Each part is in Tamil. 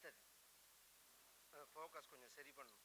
அடுத்தது ஃபோக்கஸ் கொஞ்சம் சரி பண்ணணும்.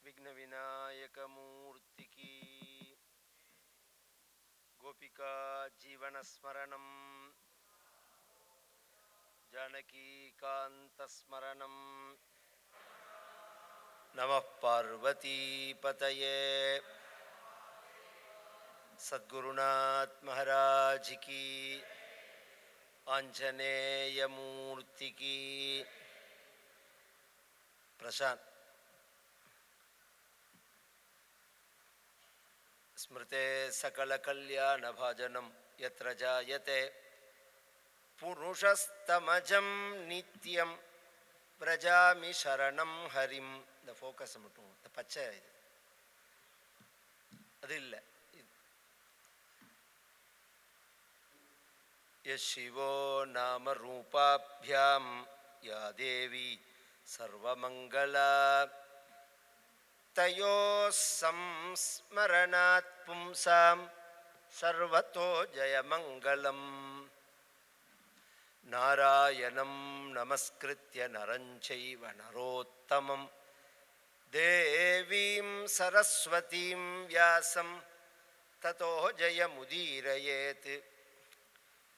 விக்ன விநாயக மூர்த்திக்கு கோபிகா ஜீவனஸ்மரணம் ஜானகீகாந்தஸ்மரணம் நமः பார்வதீபதயே சத்குருநாத் மகாராஜ் கி ஆஞ்சநேய மூர்த்திக்கு. பிரசாந்த் ஸ்மிருதே சகல கல்யாண பாஜனம் யத்ர ஜாயதே புருஷஸ்தமஜம் நித்யம் பிரஜாமி சரணம் ஹரிம். இந்த ஃபோக்கஸ் மட்டும் இந்த பச்சை இது அது இல்லை. யசிவோ நாம ரூபாபியாம் யா தேவி சர்வமங்களா தயோ சம்ஸ்மரணாத் பும்சாம் சர்வதோ ஜயமங்கலம். நாராயணம் நமஸ்கிருத்ய நரஞ்சைவ நரோத்தமம் தேவீம் சரஸ்வதீம் வியாசம் ததோ ஜயமுதீரயேத்.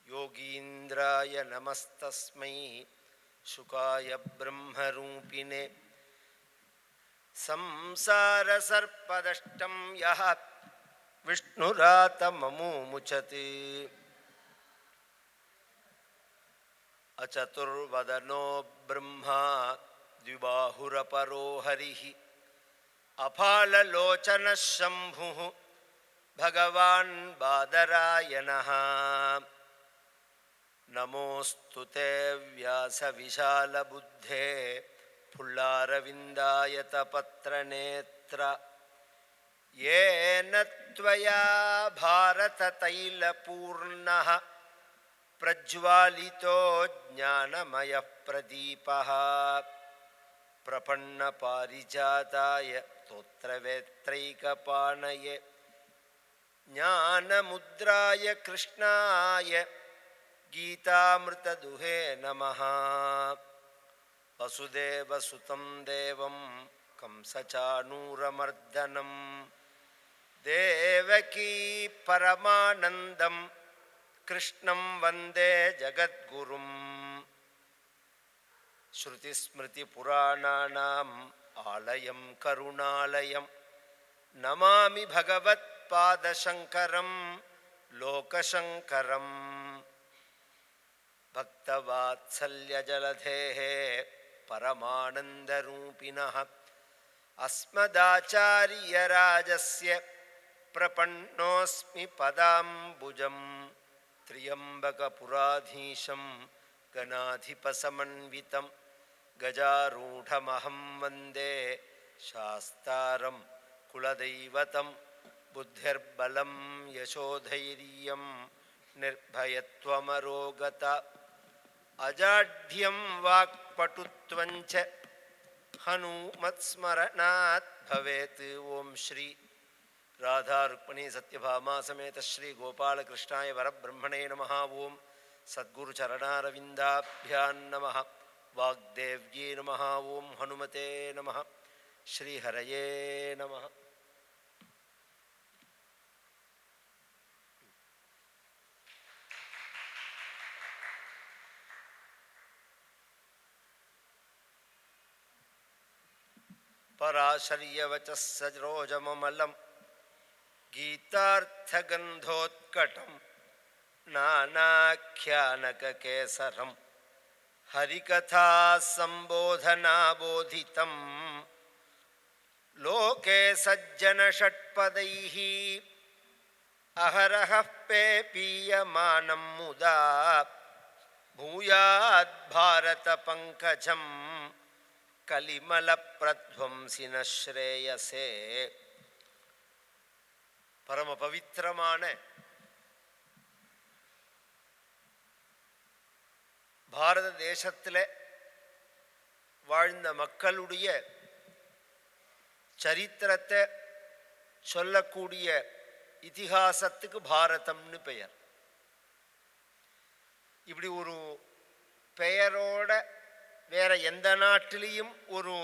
யோகீந்திராய நமஸ்தஸ்மை சுகாய பிரம்மரூபிணே சம்சாரசர்ப்பதஷ்டம் யः விஷ்ணுராதமமுமுச்சத். அசதுர்வதனோ பிரம்மா த்விபாஹுரபரோ ஹரிः அபாலலோச்சனः சம்புः பகவான் பாதராயணः. நமோஸ்து தே வியாசவிசாலபுத்தே புல்லாரவிந்தாயதபத்ரநேத்ர. ஏன த்வயா பாரததைலபூர்ணः பிரஜ்வாலிதோ ஞானமயः பிரதீபः. பிரபன்னபாரிஜாதாய ஸ்தோத்ரவேத்ரைகபாணயே ஞானமுத்ராய கிருஷ்ணாய கீதாமிருததுஹே நமः. வசுதேவசுதம் தேவம் கம்சசாணூரமர்தனம் தேவகீ பரமானந்தம் கிருஷ்ணம் வந்தே ஜகத்குரும். ஸ்ருதிஸ்மிருதிபுராணானாம் ஆலயம் கருணாலயம் நமாமி பகவத்பாதசங்கரம் லோகசங்கரம். பக்தவாத்சல்யஜலதேः பரமானந்தரூபிணः அஸ்மதாச்சாரியராஜஸ்ய பிரபன்னோஸ்மி பதாம்புஜம். த்ரியம்பகபுராதீசம் கணாதிபசமன்விதம் கஜாரூಢமஹம் வந்தே சாஸ்தாரம் குலதைவதம். புத்திர்பலம் யசோதைரியம் நிர்பயத்வமரோகதா அஜாட்யம் வாக்பட்டுத்வஞ்ச ஹனுமத்ஸ்மரணாத் பவேத். ஓம் ஸ்ரீ ராதா ருக்மிணி சத்யபாமா சமேத ஸ்ரீ கோபாலகிருஷ்ணாய வரபிரம்மணே நமः. ஓம் சத்குரு சரணாரவிந்தாபியான் நமः. வாக்தேவ்யே நமः. ஓம் ஹனுமதே நமः. ஸ்ரீஹரயே நமः. பராசரியவச்ச சரோஜமமலம் கீதார்த்தகந்தோத்கடம் நானாக்யானககேசரம் ஹரிகதா சம்போதனாபோதிதம் லோகே சஜ்ஜன ஷட்பதைः அஹரஹः பேபீயமானம் முதா பூயாத் பாரத பங்கஜம் கலிமல பிரத்வம்சின ஸ்ரேயசே. பரம பவித்திரமான பாரத தேசத்தில் வாழ்ந்த மக்களுடைய சரித்திரத்தை சொல்லக்கூடிய இதிகாசத்துக்கு பாரதம்னு பெயர். இப்படி ஒரு பெயரோட வேற எந்த நாட்டிலையும் ஒரு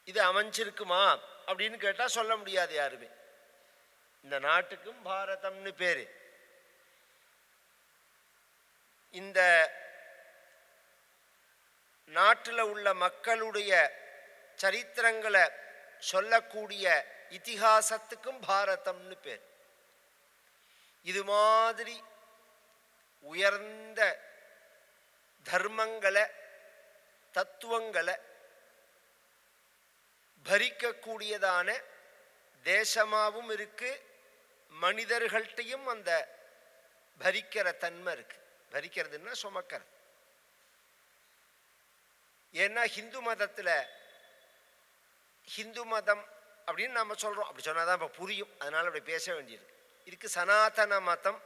இது அமைஞ்சிருக்குமா அப்படின்னு கேட்டால் சொல்ல முடியாது யாருமே. இந்த நாட்டுக்கும் பாரதம்னு பேரு. இந்த நாட்டில் உள்ள மக்களுடைய சரித்திரங்களை சொல்லக்கூடிய இதிகாசத்துக்கும் பாரதம்னு பேர். இது மாதிரி உயர்ந்த தர்மங்களை தத்துவங்களை பரிக்கக்கூடியதான தேசமாகவும் இருக்கு. மனிதர்கள்ட்டையும் அந்த பரிக்கிற தன்மை இருக்கு. பரிக்கிறதுன்னா சுமக்கிறது. ஏன்னா ஹிந்து மதத்தில் ஹிந்து மதம் அப்படின்னு நம்ம சொல்கிறோம். அப்படி சொன்னால் தான் இப்போ புரியும். அதனால் அப்படி பேச வேண்டியிருக்கு. இதுக்கு சனாதன மதம்,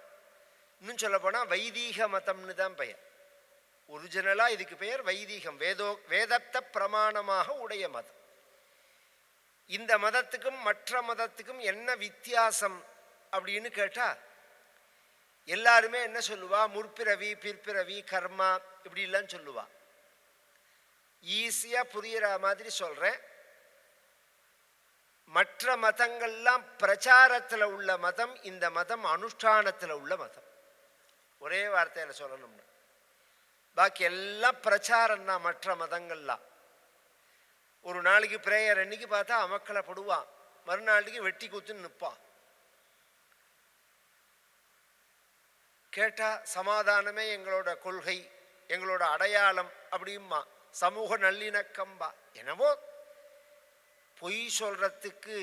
இன்னும் சொல்ல போனால் வைதீக மதம்னு தான் பெயர். ஒரிஜினலாக இதுக்கு பெயர் வைதீகம், வேதத்தை பிரமாணமாக உடைய மதம். இந்த மதத்துக்கும் மற்ற மதத்துக்கும் என்ன வித்தியாசம் அப்படின்னு கேட்டால் எல்லாருமே என்ன சொல்லுவா, முற்பிறவி பிற்பிறவி கர்மா இப்படிலாம் சொல்லுவா. ஈஸியாக புரிகிற மாதிரி சொல்கிறேன். மற்ற மதங்கள்லாம் பிரச்சாரத்தில் உள்ள மதம், இந்த மதம் அனுஷ்டானத்தில் உள்ள மதம். ஒரே வார்த்தையில் சொல்லணும்னா பாக்கி எல்லாம் பிரச்சாரம் தான். மற்ற மதங்கள்லாம் ஒரு நாளைக்கு பிரேயர் அன்னைக்கு பார்த்தா அமக்களை படுவான், மறுநாளைக்கு வெட்டி குத்துன்னு நிற்பான். கேட்டால் சமாதானமே எங்களோட கொள்கை, எங்களோட அடையாளம் அப்படியுமா. சமூக நல்லிணக்கம்பா. என்னவோ பொய் சொல்றதுக்கு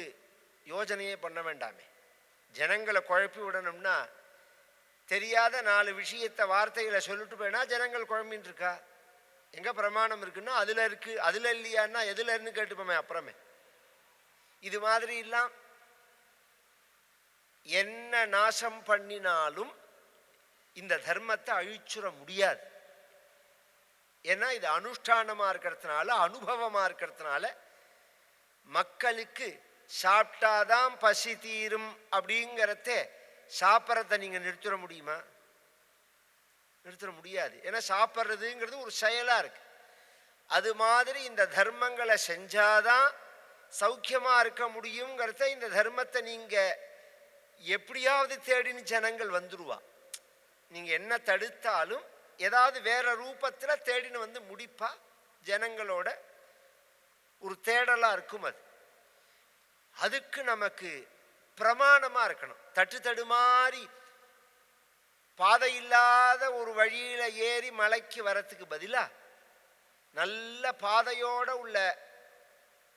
யோஜனையே பண்ண வேண்டாமே. ஜனங்களை குழப்பி விடணும்னா தெரியாத 4 விஷயத்தை வார்த்தைகளை சொல்லிட்டு போயினா ஜனங்கள் குழம்பின்னு இருக்கா. எங்கே பிரமாணம் இருக்குன்னா அதில் இருக்கு, அதில் இல்லையான்னா எதில் இருந்து கேட்டுப்போமே அப்புறமே. இது மாதிரி எல்லாம் என்ன நாசம் பண்ணினாலும் இந்த தர்மத்தை அழிச்சுற முடியாது. ஏன்னா இது அனுஷ்டானமாக இருக்கிறதுனால, அனுபவமாக இருக்கிறதுனால மக்களுக்கு சாப்பிட்டாதான் பசி தீரும் அப்படிங்கிறத சாப்பிட்றத நீங்கள் நிறுத்திட முடியுமா? நிறுத்திட முடியாது. ஏன்னா சாப்பிட்றதுங்கிறது ஒரு செயலாக இருக்கு. அது மாதிரி இந்த தர்மங்களை செஞ்சாதான் சௌக்கியமாக இருக்க முடியுங்கிறத, இந்த தர்மத்தை நீங்கள் எப்படியாவது தேடின்னு ஜனங்கள் வந்துடுவா. நீங்கள் என்ன தடுத்தாலும் ஏதாவது வேற ரூபத்தில் தேடின்னு வந்து முடிப்பா. ஜனங்களோட ஒரு தேடலாக இருக்கும். அதுக்கு நமக்கு பிரமாணமாக இருக்கணும். தடுமாறி பாதை இல்லாத ஒரு வழியில் ஏறி மலைக்கு வரத்துக்கு பதிலாக நல்ல பாதையோடு உள்ள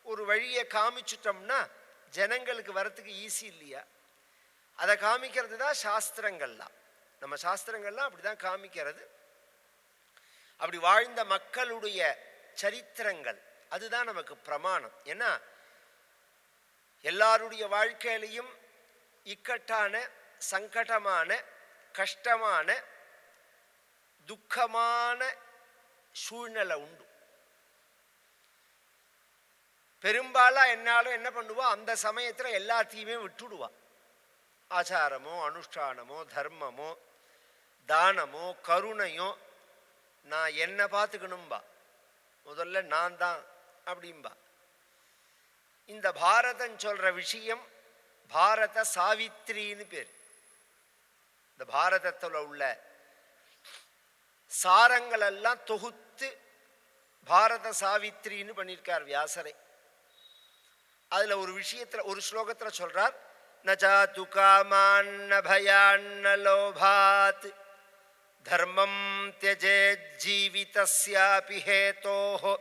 ஒரு வழியை காமிச்சிட்டோம்னா ஜனங்களுக்கு வரத்துக்கு ஈஸி இல்லையா? அதை காமிக்கிறது தான் சாஸ்திரங்கள்லாம். நம்ம சாஸ்திரங்கள்லாம் அப்படி தான் காமிக்கிறது. அப்படி வாழ்ந்த மக்களுடைய சரித்திரங்கள் அதுதான் நமக்கு பிரமாணம். ஏன்னா எல்லாருடைய வாழ்க்கையிலையும் இக்கட்டான, சங்கடமான, கஷ்டமான, துக்கமான சூழ்நிலை உண்டு. பெரும்பாலும் என்னாலும் என்ன பண்ணுவோம், அந்த சமயத்தில் எல்லாத்தையுமே விட்டுடுவான். ஆச்சாரமோ அனுஷ்டானமோ தர்மமோ தானமோ கருணையோ நான் என்ன பார்த்துக்கணும்பா, முதல்ல நான் தான் அப்படிம்பா. இந்த பாரதம் சொல்ற விஷயம் பாரத சாவித்திரின்னு பேர். இந்த பாரதத்தில் உள்ள சாரங்கள் எல்லாம் தொகுத்து பாரத சாவித்திரின்னு பண்ணியிருக்கார் வியாசரே. அதுல ஒரு விஷயத்துல ஒரு ஸ்லோகத்துல சொல்றார், ந ஜாது காமான்ன பயான்ன லோபாத் தர்மம் த்யஜேத் ஜீவிதஸ்யாபி ஹேதோஹ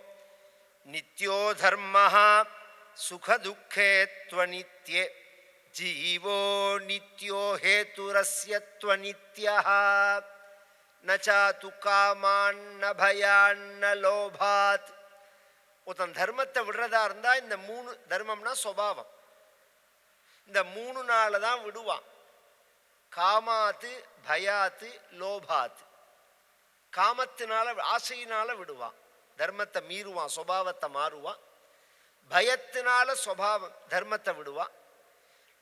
நித்யோ தர்மஹ சுகதுக்கே த்வநித்யே ஜீவோ நித்யோ ஹேதுரஸ்ய த்வநித்யஹ. நச்சாது காமான் பயான் லோபாத். ஒருத்தன் தர்மத்தை விடுறதா இருந்தா இந்த 3 தர்மம்னா சுபாவம், இந்த 3 நாள தான் விடுவான். காமாத்து பயாத்து லோபாத்து. காமத்தினால ஆசையினால விடுவான், தர்மத்தை மீறுவான், சுபாவத்தை மாறுவான். பயத்தினால சுபாவம் தர்மத்தை விடுவான்.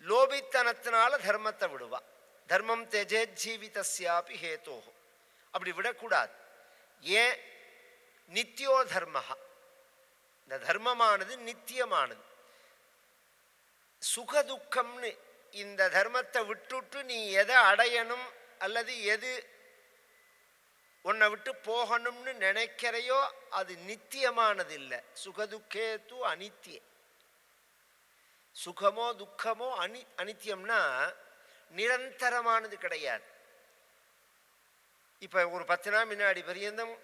லோபித்தனத்தினால தர்மத்தை விடுவான். தர்மம் தெஜேத் ஜீவிதஸ்யாபி ஹேதோஹோ. அப்படி விடக்கூடாது. ஏன்? நித்தியோ தர்மஹா. இந்த தர்மமானது நித்தியமானது. சுகதுக்கம்னு இந்த தர்மத்தை விட்டுட்டு நீ எதை அடையணும் அல்லது எது உன்னை விட்டு போகணும்னு நினைக்கிறையோ அது நித்தியமானது இல்லை. சுகதுக்கே தூ அனித்திய. சுகமோ துக்கமோ அனித்தியம்னா நிரந்தரமானது கிடையாது. இப்போ ஒரு 10 நாள் முன்னாடி பரியந்தம்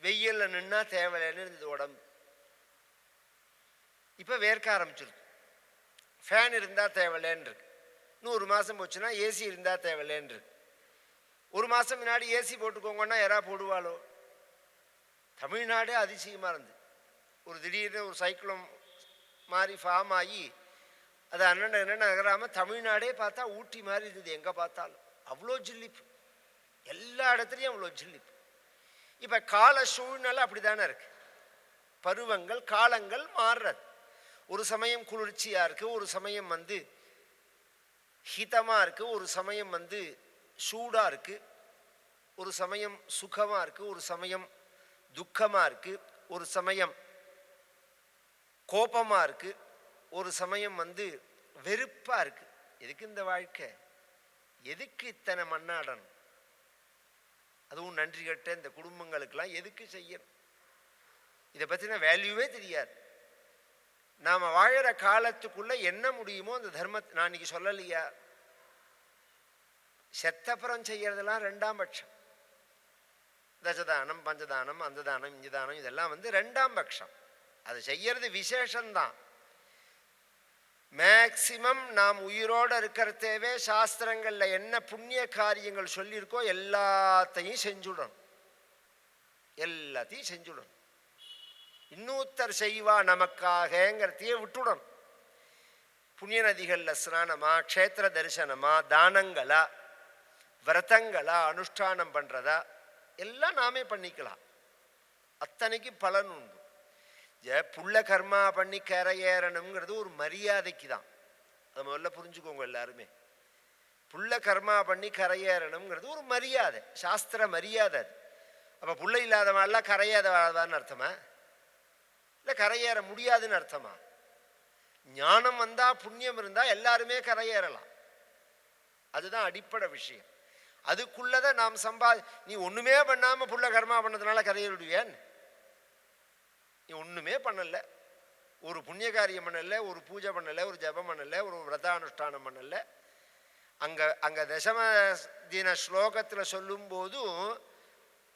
வெயில்ல நின்னா தேவையில்லைன்னு இருந்தது உடம்பு. இப்போ வேர்க்க ஆரம்பிச்சிருக்கு. ஃபேன் இருந்தால் தேவையில்லைன்னு இருக்கு. 100 மாதம் போச்சுன்னா ஏசி இருந்தால் தேவையில்லைன்னு இருக்கு. 1 மாதம் முன்னாடி ஏசி போட்டுக்கோங்கன்னா யாரா போடுவாளோ? தமிழ்நாடே அதிசயமாக இருந்து ஒரு திடீர்னு ஒரு சைக்ளோன் மாதிரி ஃபார்ம் ஆகி அது என்னென்ன நகராமல் தமிழ்நாடே பார்த்தா ஊட்டி மாதிரி இருந்தது. எங்கே பார்த்தாலும் அவ்வளோ ஜில்லிப்பு, எல்லா இடத்துலையும் அவ்வளோ ஜில்லிப்பு. இப்போ கால சூழ்நிலை அப்படி தானே இருக்கு. பருவங்கள் காலங்கள் மாறுறது. ஒரு சமயம் குளிர்ச்சியாக இருக்குது, ஒரு சமயம் ஹிதமாக இருக்குது, ஒரு சமயம் சூடாக இருக்குது, ஒரு சமயம் சுகமாக இருக்குது, ஒரு சமயம் துக்கமாக இருக்குது, ஒரு சமயம் கோபமாக இருக்குது, ஒரு சமயம் வெறுப்பாக இருக்குது. எதுக்கு இந்த வாழ்க்கை? எதுக்கு இத்தனை மண்ணாடணும்? அதுவும் நன்றி கட்ட இந்த குடும்பங்களுக்கெல்லாம் எதுக்கு செய்யணும்? இதை பற்றின வேல்யூவே தெரியாது. நாம் வாழற காலத்துக்குள்ள என்ன முடியுமோ அந்த தர்மத்தை நான் இன்னைக்கு சொல்லலையா? செத்தப்புறம் செய்யறதெல்லாம் 2ஆம் பட்சம். தசதானம், பஞ்சதானம், அந்த தானம், இஞ்ச தானம் இதெல்லாம் 2ஆம் பட்சம். அது செய்யறது விசேஷம்தான். மேக்சிமம் நாம் உயிரோடு இருக்கிறதேவே சாஸ்திரங்கள்ல என்ன புண்ணிய காரியங்கள் சொல்லியிருக்கோ எல்லாத்தையும் செஞ்சுடணும். எல்லாத்தையும் செஞ்சுடணும். இன்னொருத்தர் செய்வா நமக்காகங்கிறதையே விட்டுடணும். புண்ணிய நதிகளில் ஸ்நானமா, க்ஷேத்திர தரிசனமா, தானங்களா, விரதங்களா, அனுஷ்டானம் பண்ணுறதா எல்லாம் நாமே பண்ணிக்கலாம். அத்தனைக்கு பலன் உண்டு. புள்ள கர்மா பண்ணி கரையேறணுங்கிறது ஒரு மரியாதைக்கு தான். அது முதல்ல புரிஞ்சுக்கோங்க எல்லாருமே. புள்ள கர்மா பண்ணி கரையேறணுங்கிறது ஒரு மரியாதை, சாஸ்திர மரியாதை. அது அப்போ புள்ள இல்லாதவெல்லாம் கரையாதவான்னு அர்த்தமா? இல்லை கரையேற முடியாதுன்னு அர்த்தமா? ஞானம் வந்தால் புண்ணியம் இருந்தால் எல்லாருமே கரையேறலாம். அதுதான் அடிப்படை விஷயம். அதுக்குள்ளதை நாம் நீ ஒன்றுமே பண்ணாமல் புள்ள கர்மா பண்ணதுனால கரையேறிடுவேன்? நீ ஒன்றுமே பண்ணலை, ஒரு புண்ணிய காரியம் பண்ணலை, ஒரு பூஜை பண்ணலை, ஒரு ஜபம் பண்ணலை, ஒரு விரதானுஷ்டானம் பண்ணலை. அங்கே தசம தின ஸ்லோகத்தில் சொல்லும்போதும்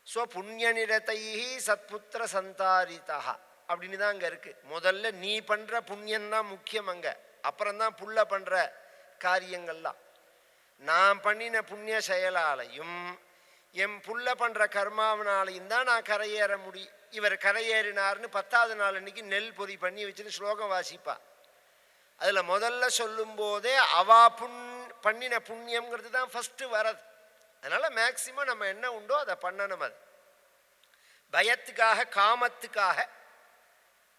ஸ்வபுண்ணிய நிரதை சத்புத்திர சந்தாரிதா அப்படின்னு தான் அங்கே இருக்குது. முதல்ல நீ பண்ணுற புண்ணியம்தான் முக்கியம் அங்கே, அப்புறம்தான் புள்ள பண்ணுற காரியங்கள்லாம். நான் பண்ணின புண்ணிய செயலாலையும் என் புள்ள பண்ணுற கர்மாவனாலையும் தான் நான் கரையேற முடியும். இவர் கரையேறினார்னு 10ஆவது நாள் அன்னைக்கு நெல் பொறி பண்ணி வச்சுன்னு ஸ்லோகம் வாசிப்பா. அதில் முதல்ல சொல்லும் போதே அவா பண்ணின புண்ணியம்ங்கிறது தான் ஃபஸ்ட்டு வரது. அதனால் மேக்சிமம் நம்ம என்ன உண்டோ அதை பண்ணணும். அது பயத்துக்காக காமத்துக்காக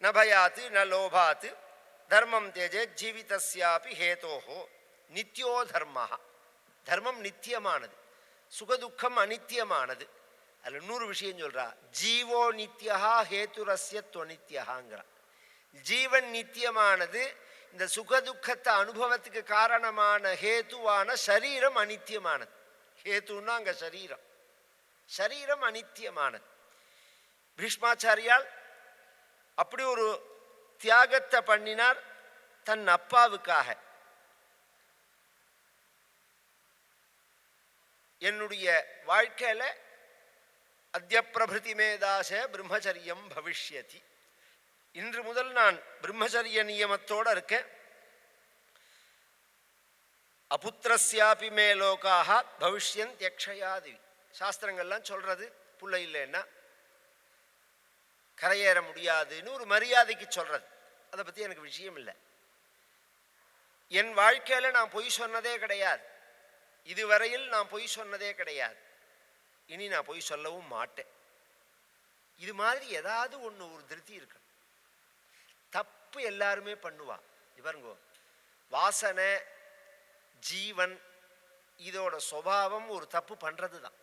நபயாத்து ந லோபாத்து தர்மம் தேஜே ஜீவிதஸ்யாபி ஹேதோஹோ நித்யோ தர்மஹ. தர்மம் நித்தியமானது, சுகதுக்கம் அனித்தியமானது. அதில் இன்னொரு விஷயம் சொல்றா, ஜீவோ நித்யா ஹேதுரஸ்ய துவனித்யஹாங்கிறா. ஜீவன் நித்தியமானது, இந்த சுகதுக்கத்தை அனுபவத்துக்கு காரணமான ஹேத்துவான சரீரம் அனித்தியமானது. ஹேத்துன்னா அங்கே சரீரம், சரீரம் அனித்தியமானது. பீஷ்மாச்சாரியால் அப்படி ஒரு தியாகத்தை பண்ணினார் தன் அப்பாவுக்காக. என்னுடைய வாழ்க்கையில அத்ய பிரபிருதி மேதாச பிரம்மச்சரியம் பவிஷ்யதி. இன்று முதல் நான் பிரம்மச்சரிய நியமத்தோடு இருக்கேன். அபுத்திரஸ்யாபி மே லோகாக பவிஷ்யன் யக்ஷயாதிவி. சாஸ்திரங்கள்லாம் சொல்றது புள்ள இல்லைன்னா கரையேற முடியாதுன்னு ஒரு மரியாதைக்கு சொல்றது. அதை பற்றி எனக்கு விஷயம் இல்லை. என் வாழ்க்கையில் நான் பொய் சொன்னதே கிடையாது. இதுவரையில் நான் பொய் சொன்னதே கிடையாது. இனி நான் பொய் சொல்லவும் மாட்டேன். இது மாதிரி ஏதாவது ஒன்று ஒரு திருப்தி இருக்கு. தப்பு எல்லாருமே பண்ணுவா. இவருங்கோ வாசனை ஜீவன் இதோட சுபாவம் ஒரு தப்பு பண்ணுறது தான்.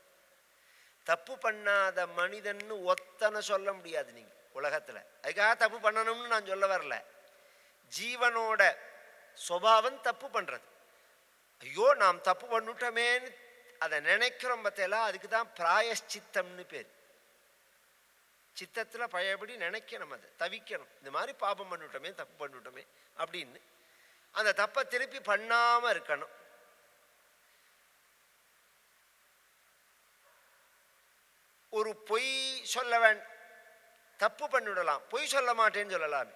தப்பு பண்ணாத மனிதன்னு ஒத்தனை சொல்ல முடியாது நீங்கள் உலகத்தில். அதுக்காக தப்பு பண்ணணும்னு நான் சொல்ல வரல. ஜீவனோட சுபாவம் தப்பு பண்ணுறது. ஐயோ நாம் தப்பு பண்ணிட்டோமேன்னு அதை நினைக்கிறோம் பார்த்தெல்லாம். அதுக்கு தான் பிராயஷ்சித்தம்னு பேர். சித்தத்தில் பழையபடி நினைக்கணும், அதை தவிக்கணும். இந்த மாதிரி பாபம் பண்ணிவிட்டோமே தப்பு பண்ணிவிட்டோமே அப்படின்னு அந்த தப்பை திருப்பி பண்ணாமல் இருக்கணும். ஒரு பொய் சொல்ல தப்பு பண்ணிவிடலாம், பொய் சொல்ல மாட்டேன்னு சொல்லலாம்.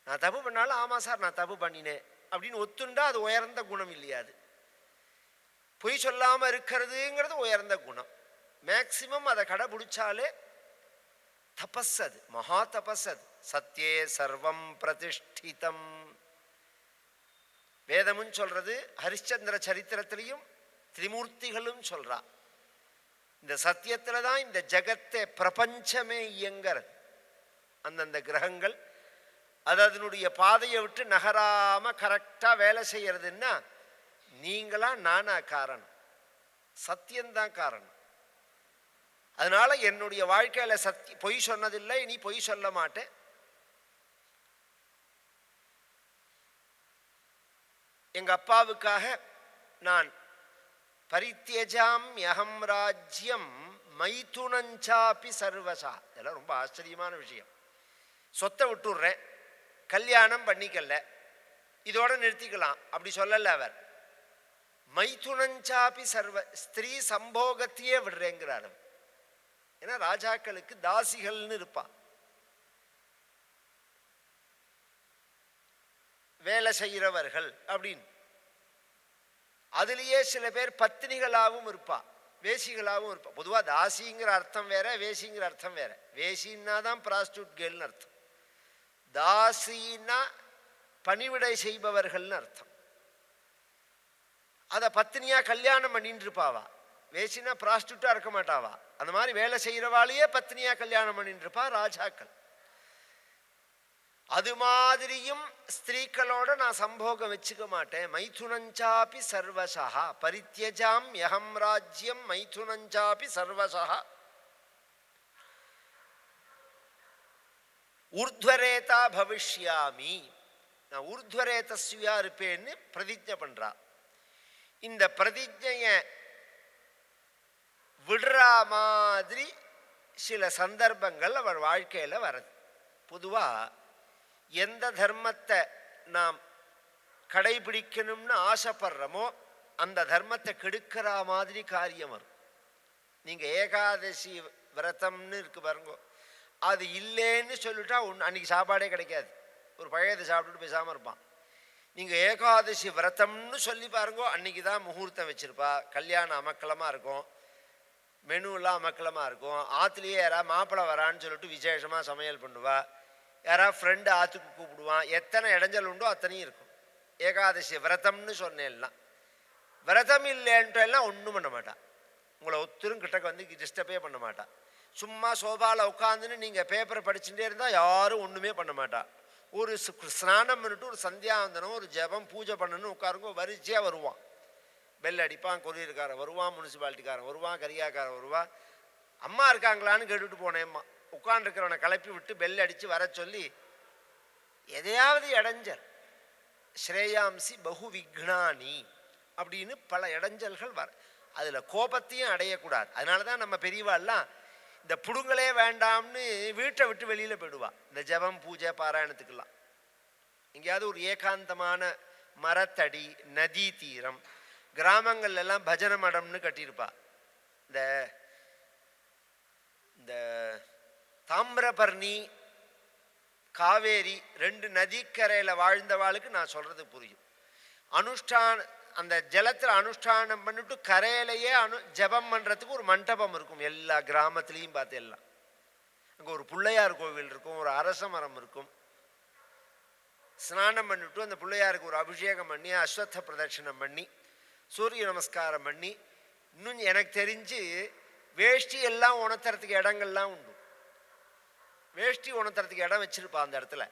நான் தப்பு பண்ணாலும் ஆமாம் சார் நான் தப்பு பண்ணினேன் அப்படின்னு ஒத்துண்டா அது உயர்ந்த குணம் இல்லையா? அது பொய் சொல்லாமல் இருக்கிறதுங்கிறது உயர்ந்த குணம். மேக்சிமம் அதை கடைபிடிச்சாலே தபஸ், அது மகா தபஸ். அது சத்யே சர்வம் பிரதிஷ்டிதம். வேதமும் சொல்றது, ஹரிச்சந்திர சரித்திரத்திலையும் திரிமூர்த்திகளும் சொல்றா. இந்த சத்தியத்துல தான் இந்த ஜகத்தை பிரபஞ்சமே இயங்கிறது. அந்தந்த கிரகங்கள் அது அதனுடைய பாதையை விட்டு நகராம கரெக்டா வேலை செய்யறதுன்னா நீங்களா நானா காரணம்? சத்தியம்தான் காரணம். அதனால என்னுடைய வாழ்க்கையில பொய் சொன்னதில்லை, இனி பொய் சொல்ல மாட்டேன். எங்க அப்பாவுக்காக நான் பரித்யஜாம் யகம் ராஜ்யம் மைதுனஞ்சாபி சர்வசா. இதெல்லாம் ரொம்ப ஆச்சரியமான விஷயம். சொத்தை விட்டுடுறேன், கல்யாணம் பண்ணிக்கல, இதோட நிறுத்திக்கலாம் அப்படி சொல்லல அவர். மைதுனஞ்சாபி சர்வ, ஸ்திரீ சம்போகத்தையே விடுறேங்கிறார். ஏன்னா ராஜாக்களுக்கு தாசிகள்னு இருப்பா, வேலை செய்கிறவர்கள் அப்படின்னு. அதுலேயே சில பேர் பத்தினிகளாகவும் இருப்பா, வேசிகளாகவும் இருப்பா. பொதுவாக தாசிங்கிற அர்த்தம் வேற, வேசிங்கிற அர்த்தம் வேற. வேசின்னா தான் ப்ராஸ்டியூட் கேர்ள்னு அர்த்தம். தாசின்னா பணிவிடை செய்பவர்கள்னு அர்த்தம். அதை பத்தினியா கல்யாணம் பண்ணிட்டு இருப்பாவா. வேசினா ப்ராஸ்டியூட்டா இருக்க மாட்டாவா. அந்த மாதிரி வேலை செய்கிறவாளையே பத்தினியா கல்யாணம் பண்ணிட்டு இருப்பா ராஜாக்கள். அது மாதிரியும் ஸ்திரீக்களோட நான் சம்போகம் வச்சுக்க மாட்டேன். மைதுனஞ்சாபி சர்வசா பரித்யஜாம் யகம் ராஜ்யம் மைதுனஞ்சாபி சர்வசா ஊர்த்வரேதா பவிஷ்யாமி. நான் ஊர்த்வரேதஸ்வியா இருப்பேன்னு பிரதிஜை பண்றா. இந்த பிரதிஜைய விடுற மாதிரி சில சந்தர்ப்பங்கள் அவர் வாழ்க்கையில வருது. பொதுவா எந்த தர்மத்தை நாம் கடைபிடிக்கணும்னு ஆசைப்படுறோமோ அந்த தர்மத்தை கெடுக்கிற மாதிரி காரியம் வரும். நீங்க ஏகாதசி விரதம்னு இருக்கு பாருங்க, அது இல்லைன்னு சொல்லிட்டா அன்னைக்கு சாப்பாடே கிடைக்காது. ஒரு பழையதை சாப்பிட்டுட்டு பேசாமல் இருப்பான். நீங்கள் ஏகாதசி விரதம்னு சொல்லி பாருங்கோ, அன்னைக்கு தான் முகூர்த்தம் வச்சுருப்பா, கல்யாணம் அமக்கலமாக இருக்கும், மெனுலாம் அமக்கலமாக இருக்கும். ஆற்றுலேயே யாராவது மாப்பிள்ளை வரான்னு சொல்லிட்டு விசேஷமாக சமையல் பண்ணுவா, யாராவது ஃப்ரெண்டு ஆற்றுக்கு கூப்பிடுவான். எத்தனை இடைஞ்சல் உண்டோ அத்தனையும் இருக்கும். ஏகாதசி விரதம்னு சொன்னேன்னா, விரதம் இல்லைன்ட்டு எல்லாம் ஒன்றும் பண்ண மாட்டான். உங்களை ஒத்தரும் கிட்டக்க வந்து டிஸ்டர்பே பண்ண மாட்டான். சும்மா சோபாவில் உட்காந்துன்னு நீங்கள் பேப்பரை படிச்சுட்டே இருந்தால் யாரும் ஒன்றுமே பண்ண மாட்டா. ஒரு ஸ்நானம் பண்ணிட்டு ஒரு சந்தியாவந்தனம் ஒரு ஜபம் பூஜை பண்ணணும்னு உட்காருங்க, வரிசையாக வருவான். பெல் அடிப்பான், கொரியர்காரன் வருவான், முனிசிபாலிட்டிக்காரன் வருவான், கரியாக்காரன் வருவான். அம்மா இருக்காங்களான்னு கேட்டுட்டு போனேம்மா. உட்காந்துருக்கிறவனை கிளப்பி விட்டு பெல் அடித்து வர சொல்லி எதையாவது இடைஞ்சல், ஸ்ரேயாம்சி பகு விக்னானி அப்படின்னு பல இடைஞ்சல்கள் வர. அதில் கோபத்தையும் அடையக்கூடாது. அதனால தான் நம்ம பெரியவாள்லாம் இந்த புடுங்களே வேண்டாம்னு வீட்டை விட்டு வெளியில் போயிடுவா. இந்த ஜபம் பூஜை பாராயணத்துக்கெல்லாம் எங்கேயாவது ஒரு ஏகாந்தமான மரத்தடி, நதி தீரம், கிராமங்கள்லாம் பஜனை மடம்னு கட்டியிருப்பா. இந்த தாமிரபரணி காவேரி ரெண்டு நதிக்கரையில் வாழ்ந்தவாளுக்கு நான் சொல்கிறது புரியும். அனுஷ்டான அந்த ஜலத்தில் அனுஷ்டானம் பண்ணிட்டு கரையிலேயே ஜபம் பண்ணுறதுக்கு ஒரு மண்டபம் இருக்கும் எல்லா கிராமத்துலேயும் பார்த்து எல்லாம். அங்கே ஒரு பிள்ளையார் கோவில் இருக்கும், ஒரு அரச மரம் இருக்கும். ஸ்நானம் பண்ணிவிட்டு அந்த பிள்ளையாருக்கு ஒரு அபிஷேகம் பண்ணி அஸ்வத்த பிரதட்சணம் பண்ணி சூரிய நமஸ்காரம் பண்ணி, இன்னும் எனக்கு தெரிஞ்சு வேஷ்டி எல்லாம் உணர்த்துறதுக்கு இடங்கள்லாம் உண்டு. வேஷ்டி உணர்த்துறதுக்கு இடம் வச்சிருப்பா அந்த இடத்துல.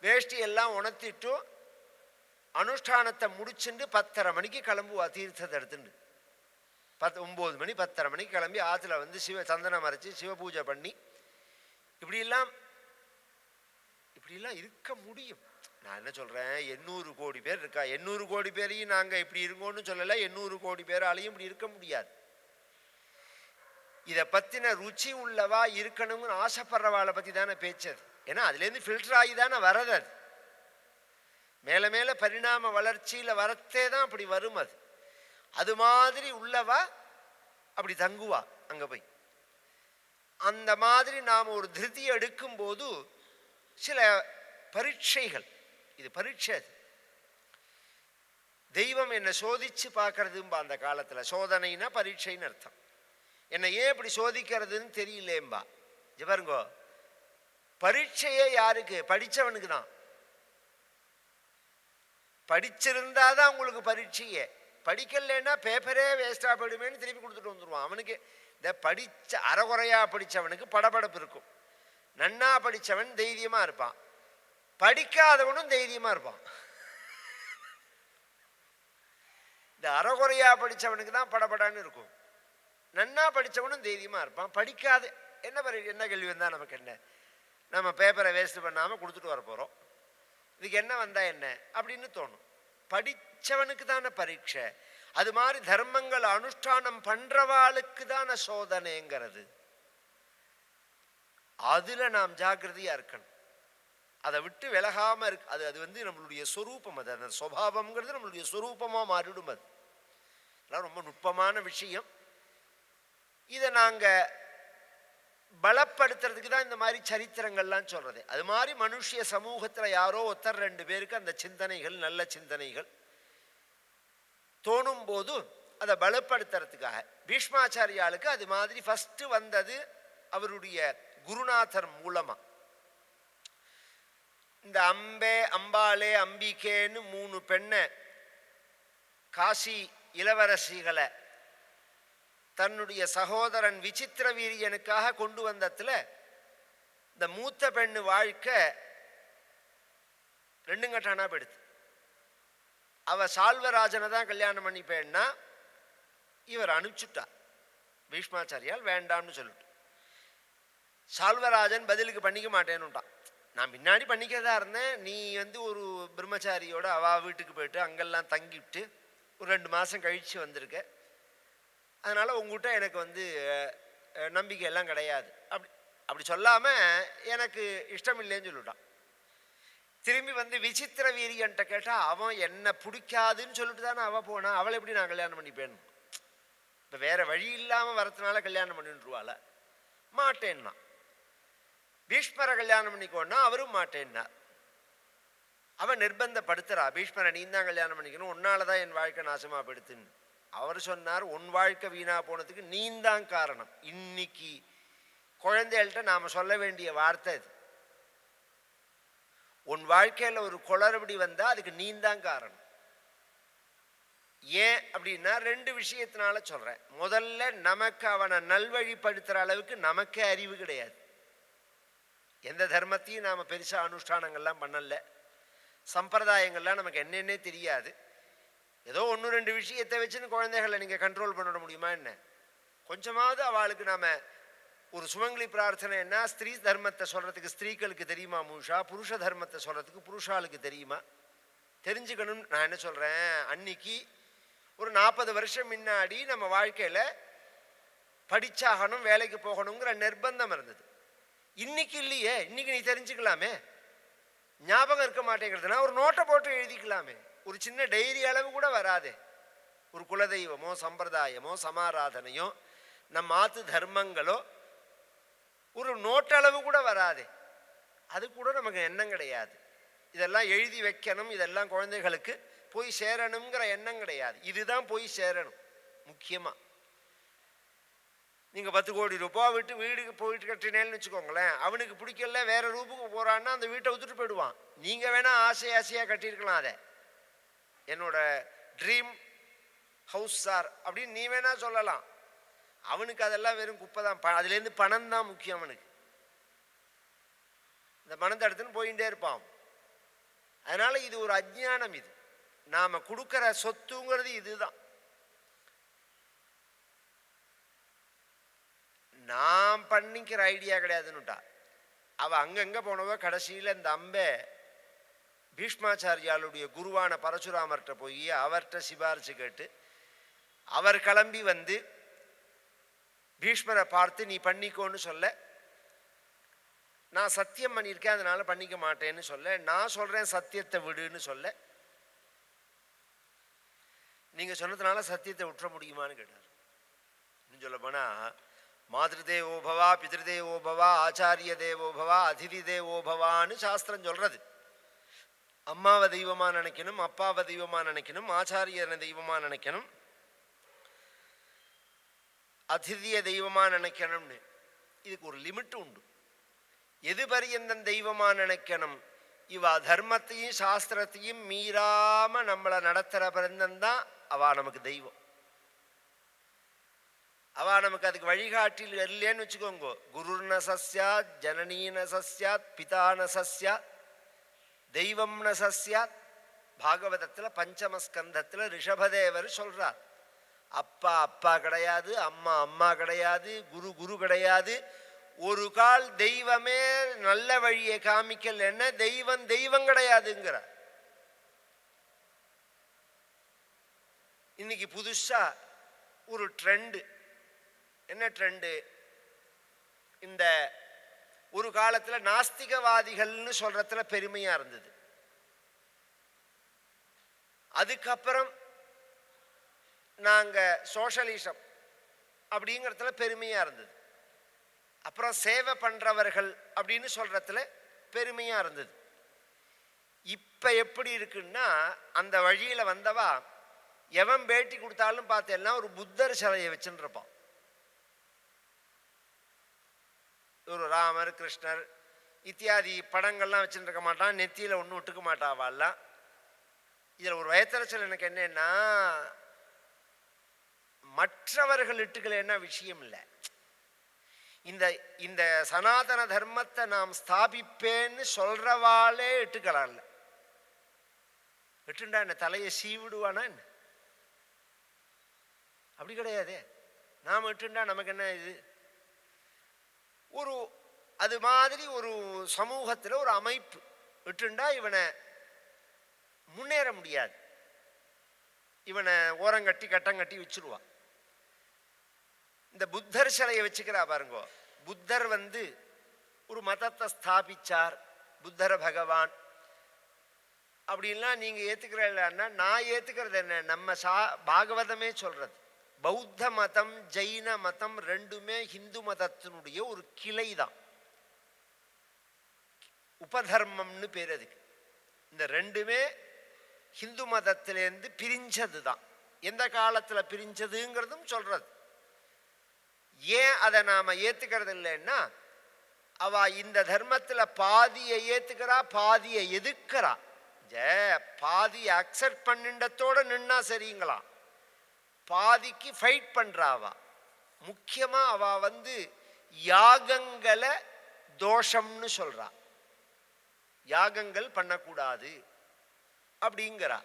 வேஷ்டி எல்லாம் உணர்த்திட்டு அனுஷ்டானத்தை முடிச்சுட்டு 10:30 மணிக்கு கிளம்புவா தீர்த்தத்தை எடுத்துட்டு. 9 மணி 10:30 மணிக்கு கிளம்பி ஆற்றுல வந்து சந்தனம் அரைச்சி சிவபூஜை பண்ணி இப்படிலாம் இருக்க முடியும். நான் என்ன சொல்கிறேன், 800 கோடி பேர் இருக்கா. 800 கோடி பேரையும் நாங்கள் இப்படி இருக்கோன்னு சொல்லலை. 800 கோடி பேராலையும் இப்படி இருக்க முடியாது. இதை பற்றின ருச்சி உள்ளவா இருக்கணும்னு ஆசைப்படுறவாளை பற்றி தானே பேச்சது. ஏன்னா அதுலேருந்து ஃபில்டர் ஆகி தானே வரது. அது மேலே மேலே பரிணாம வளர்ச்சியில் வரத்தே தான் அப்படி வரும். அது மாதிரி உள்ளவா அப்படி தங்குவா அங்கே போய். அந்த மாதிரி நாம் ஒரு திருதி எடுக்கும்போது சில பரீட்சைகள், இது பரீட்சை. தெய்வம் என்னை சோதிச்சு பார்க்கறதும்பா அந்த காலத்தில். சோதனைனா பரீட்சைன்னு அர்த்தம். என்னை ஏன் இப்படி சோதிக்கிறதுன்னு தெரியலேம்பா. பாருங்கோ, பரீட்சையே யாருக்கு? படித்தவனுக்கு தான். படிச்சிருந்தாதான் உங்களுக்கு பரீட்சையே. படிக்கலைன்னா பேப்பரே வேஸ்டாக போயிடுமேன்னு திருப்பி கொடுத்துட்டு வந்துடுவான். அவனுக்கு இந்த அறகுறையா படித்தவனுக்கு படபடப்பு இருக்கும். நன்னா படித்தவன் தைரியமாக இருப்பான், படிக்காதவனும் தைரியமாக இருப்பான். இந்த அறகுறையா படித்தவனுக்கு தான் படபடான்னு இருக்கும். நன்னா படித்தவனும் தைரியமாக இருப்பான். படிக்காது என்ன கேள்வி வந்தால் நமக்கு என்ன? நம்ம பேப்பரை வேஸ்ட் பண்ணாமல் கொடுத்துட்டு வர போகிறோம், இதுக்கு என்ன வந்தால் என்ன அப்படின்னு தோணும். படித்தவனுக்கு தானே பரீட்சை. அது மாதிரி தர்மங்கள் அனுஷ்டானம் பண்ணுறவாளுக்கு தானே சோதனைங்கிறது. அதில் நாம் ஜாக்கிரதையாக இருக்கணும். அதை விட்டு விலகாமல் இருக்கு. அது வந்து நம்மளுடைய சொரூபம். அது அந்த சுபாவம்ங்கிறது நம்மளுடைய சொரூபமாக மாறிடும். அதெல்லாம் ரொம்ப நுட்பமான விஷயம். இதை நாங்கள் பலப்படுத்துறதுக்கு தான் இந்த மாதிரி சரித்திரங்கள்லாம் சொல்கிறது. அது மாதிரி மனுஷிய சமூகத்தில் யாரோ ஒருத்தர் 2 பேருக்கு அந்த சிந்தனைகள், நல்ல சிந்தனைகள் தோணும் போது அதை பலப்படுத்துறதுக்காக பீஷ்மாச்சாரியாளுக்கு அது மாதிரி ஃபஸ்ட்டு வந்தது அவருடைய குருநாதர் மூலமாக. இந்த அம்பாளே அம்பிகேன்னு 3 பெண்ணை, காசி இளவரசிகளை தன்னுடைய சகோதரன் விசித்திர வீரியனுக்காக கொண்டு வந்ததில் இந்த மூத்த பெண்ணு வாழ்க்கை 2 கட்டானா போயிடுது. அவ சால்வராஜனை தான் கல்யாணம் பண்ணிப்பேன்னா இவர் அனுப்பிச்சுட்டா. பீஷ்மாச்சாரியால் வேண்டாம்னு சொல்லிட்டு சால்வராஜன் பதிலுக்கு பண்ணிக்க மாட்டேன்னுட்டான். நான் முன்னாடி பண்ணிக்கிறதா இருந்தேன், நீ வந்து ஒரு பிரம்மச்சாரியோட அவா வீட்டுக்கு போயிட்டு அங்கெல்லாம் தங்கிவிட்டு ஒரு 2 மாதம் கழித்து வந்திருக்க, அதனால் உங்ககிட்ட எனக்கு வந்து நம்பிக்கையெல்லாம் கிடையாது அப்படி சொல்லாமல் எனக்கு இஷ்டம் இல்லைன்னு சொல்லிட்டான். திரும்பி வந்து விசித்திர வீரியன்ட்ட கேட்டால் அவன் என்ன பிடிக்காதுன்னு சொல்லிட்டு தானே அவள் போனா, அவளை எப்படி நான் கல்யாணம் பண்ணிப்பேன்? இப்போ வேறு வழி இல்லாமல் வரதுனால கல்யாணம் பண்ணிட்டுருவாள, மாட்டேன்னா. பீஷ்மரை கல்யாணம் பண்ணிக்கோன்னா அவரும் மாட்டேன்னா. அவன் நிர்பந்தப்படுத்துறா, பீஷ்மரை நீ தான் கல்யாணம் பண்ணிக்கணும், உன்னால தான் என் வாழ்க்கை நாசமாக படுத்துன்னு. அவர் சொன்னார், உன் வாழ்க்கை வீணா போனதுக்கு நீந்தான் காரணம். இன்னைக்கு குழந்தைகள்கிட்ட நாம் சொல்ல வேண்டிய வார்த்தை இது. உன் வாழ்க்கையில் ஒரு குளறுபடி வந்தால் அதுக்கு நீந்தான் காரணம். ஏன் அப்படின்னா 2 விஷயத்தினால சொல்கிறேன். முதல்ல, நமக்கு அவனை நல்வழிப்படுத்துகிற அளவுக்கு நமக்கே அறிவு கிடையாது. எந்த தர்மத்தையும் நாம் பெருசாக அனுஷ்டானங்கள்லாம் பண்ணல, சம்பிரதாயங்கள்லாம் நமக்கு என்னென்னே தெரியாது. ஏதோ 1-2 விஷயத்தை வச்சுன்னு குழந்தைகளை நீங்கள் கண்ட்ரோல் பண்ண முடியுமா என்ன? கொஞ்சமாவது அவளுக்கு நாம் ஒரு சுமங்கலி பிரார்த்தனை என்ன, ஸ்திரீ தர்மத்தை சொல்கிறதுக்கு ஸ்திரீகளுக்கு தெரியுமா முழுஷா, புருஷ தர்மத்தை சொல்கிறதுக்கு புருஷாளுக்கு தெரியுமா, தெரிஞ்சுக்கணும்னு நான் என்ன சொல்கிறேன். அன்னைக்கு ஒரு 40 வருஷம் முன்னாடி நம்ம வாழ்க்கையில் படித்தாகணும், வேலைக்கு போகணுங்கிற நிர்பந்தம் இருந்தது. இன்னைக்கு இல்லையே. இன்னைக்கு நீ தெரிஞ்சுக்கலாமே, ஞாபகம் இருக்க மாட்டேங்கிறதுனா ஒரு நோட்டை போட்டு எழுதிக்கலாமே, ஒரு சின்ன டைரி அளவு கூட வராதே. ஒரு குலதெய்வமோ சம்பிரதாயமோ சமாராதனையோ நம்ம ஆத்து தர்மங்களோ ஒரு நோட்டளவு கூட வராதே. அது கூட நமக்கு எண்ணம் கிடையாது. இதெல்லாம் எழுதி வைக்கணும், இதெல்லாம் குழந்தைகளுக்கு போய் சேரணுங்கிற எண்ணம் கிடையாது. இதுதான் போய் சேரணும். முக்கியமாக நீங்கள் 10 கோடி ரூபாய் விட்டு வீடுக்கு போயிட்டு கட்டினேன்னு வச்சுக்கோங்களேன், அவனுக்கு பிடிக்கல வேற ரூபுக்கு போகிறான்னா அந்த வீட்டை விட்டுட்டு போயிடுவான். நீங்கள் வேணால் ஆசையாக கட்டியிருக்கலாம், அதை என்னோட ட்ரீம் ஹவுஸ் சார் அப்படின்னு நீ வேணா சொல்லலாம். அவனுக்கு அதெல்லாம் வெறும் குப்பை தான். அதுலேருந்து பணம் தான் முக்கியம் அவனுக்கு. இந்த பணத்தை எடுத்துன்னு போயிட்டே இருப்பான். அதனால இது ஒரு அஜ்ஞானம். இது நாம கொடுக்கிற சொத்துங்கிறது இதுதான். நான் பண்ணிக்கிற ஐடியா கிடையாதுன்னுட்டா அவ. அங்கங்க போனவ கடைசியில் இந்த அம்பை பீஷ்மாச்சாரியாளுடைய குருவான பரசுராமர்கிட்ட போய் அவர்கிட்ட சிபாரிசு கேட்டு அவர் கிளம்பி வந்து பீஷ்மரை பார்த்து நீ பண்ணிக்கோன்னு சொல்ல, நான் சத்தியம் பண்ணியிருக்கேன் அதனால பண்ணிக்க மாட்டேன்னு சொல்ல, நான் சொல்றேன் சத்தியத்தை விடுன்னு சொல்ல, நீங்க சொன்னதுனால சத்தியத்தை விட்டுற முடியுமான்னு கேட்டார். இன்னும் சொல்ல போனா மாதேவோபவா பிதிருதேவோபவா ஆச்சாரிய தேவோபவா அதிதி தேவோபவான்னு சாஸ்திரம் சொல்றது. அம்மாவை தெய்வமா நினைக்கணும், அப்பாவை தெய்வமா நினைக்கணும், ஆச்சாரியனை தெய்வமா நினைக்கணும், அதிதிய தெய்வமா நினைக்கணும்னு. இதுக்கு ஒரு லிமிட் உண்டு. எது பரியந்தம் தெய்வமா நினைக்கணும்? இவ தர்மத்தையும் சாஸ்திரத்தையும் மீறாம நம்மளை நடத்துற பரியந்தம்தான் அவ நமக்கு தெய்வம். அவ நமக்கு அதுக்கு வழிகாட்டில் இல்லைன்னு வச்சுக்கோங்க. குருர்ன சஸ்யாத், ஜனனீன சஸ்யாத், பிதான சஸ்யாத், தெய்வம் ந சஸ்யாத். பாகவதத்துல பஞ்சமஸ்கந்தத்துல ரிஷபதேவர் சொல்றார், அப்பா அப்பா கிடையாது, அம்மா அம்மா கிடையாது, குரு குரு கிடையாது. ஒரு கால் தெய்வமே நல்ல வழியை காமிக்கல் என்ன தெய்வம் தெய்வம் கிடையாதுங்கிறார். இன்னைக்கு புதுசா ஒரு ட்ரெண்டு. என்ன ட்ரெண்டு? இந்த ஒரு காலத்துல நாஸ்திகவாதிகள்னு சொல்றதுல பெருமையா இருந்தது. அதுக்கப்புறம் நாங்க சோஷலிசம் அப்படிங்கிறதுல பெருமையா இருந்தது. அப்புறம் சேவை பண்றவர்கள் அப்படின்னு சொல்றதுல பெருமையா இருந்தது. இப்ப எப்படி இருக்குன்னா, அந்த வழியில வந்தவா எவன் பேட்டி கொடுத்தாலும் பார்த்தேன்னா ஒரு புத்தர் சிலையை வச்சுட்டு இருப்பான். ஒரு ராமர் கிருஷ்ணர் இத்தியாதி படங்கள்லாம் வச்சுட்டு இருக்க மாட்டான். நெத்தியில ஒன்றும் விட்டுக்க மாட்டாவாள்லாம். இதுல ஒரு வயத்தரச்சல் எனக்கு என்னன்னா, மற்றவர்கள் இட்டுக்கலைன்னா விஷயம் இல்லை. இந்த இந்த சனாதன தர்மத்தை நாம் ஸ்தாபிப்பேன்னு சொல்றவாளே இட்டுக்கலாம்ல. இட்டுண்டா என்ன தலையை சீவிடுவானா என்ன? அப்படி கிடையாது. நாம் இட்டுண்டா நமக்கு என்ன இது? ஒரு அது மாதிரி ஒரு சமூகத்தில் ஒரு அமைப்பு இட்டுண்டா இவனை முன்னேற முடியாது. இவனை ஓரங்கட்டி கட்டங்கட்டி வச்சிருவான். இந்த புத்தர் சிலையை வச்சுக்கிறா பாருங்க. புத்தர் ஒரு மதத்தை ஸ்தாபிச்சார், புத்தர பகவான் அப்படின்லாம் நீங்க ஏத்துக்கிறீங்கன்னா, நான் ஏத்துக்கிறது என்ன? நம்ம பாகவதமே சொல்றது. பௌத்த மதம் ஜெயின மதம் ரெண்டுமே ஹிந்து மதத்தினுடைய ஒரு கிளை தான். உபதர்மம்னு பேர் அதுக்கு. இந்த ரெண்டுமே ஹிந்து மதத்திலேருந்து பிரிஞ்சது தான். எந்த காலத்துல பிரிஞ்சதுங்கிறதும் சொல்றது. ஏன் அதை நாம ஏத்துக்கிறது இல்லைன்னா, அவ இந்த தர்மத்துல பாதியை ஏத்துக்கிறா, பாதியை எதிர்க்கிறா. பாதியை அக்செப்ட் பண்ணிண்டத்தோட நின்னா சரிங்களா, பாதிக்கு ஃபைட் பண்றாவா. முக்கியமா அவ யாகங்களை தோஷம்னு சொல்றா. யாகங்கள் பண்ணக்கூடாது அப்படிங்கிறா.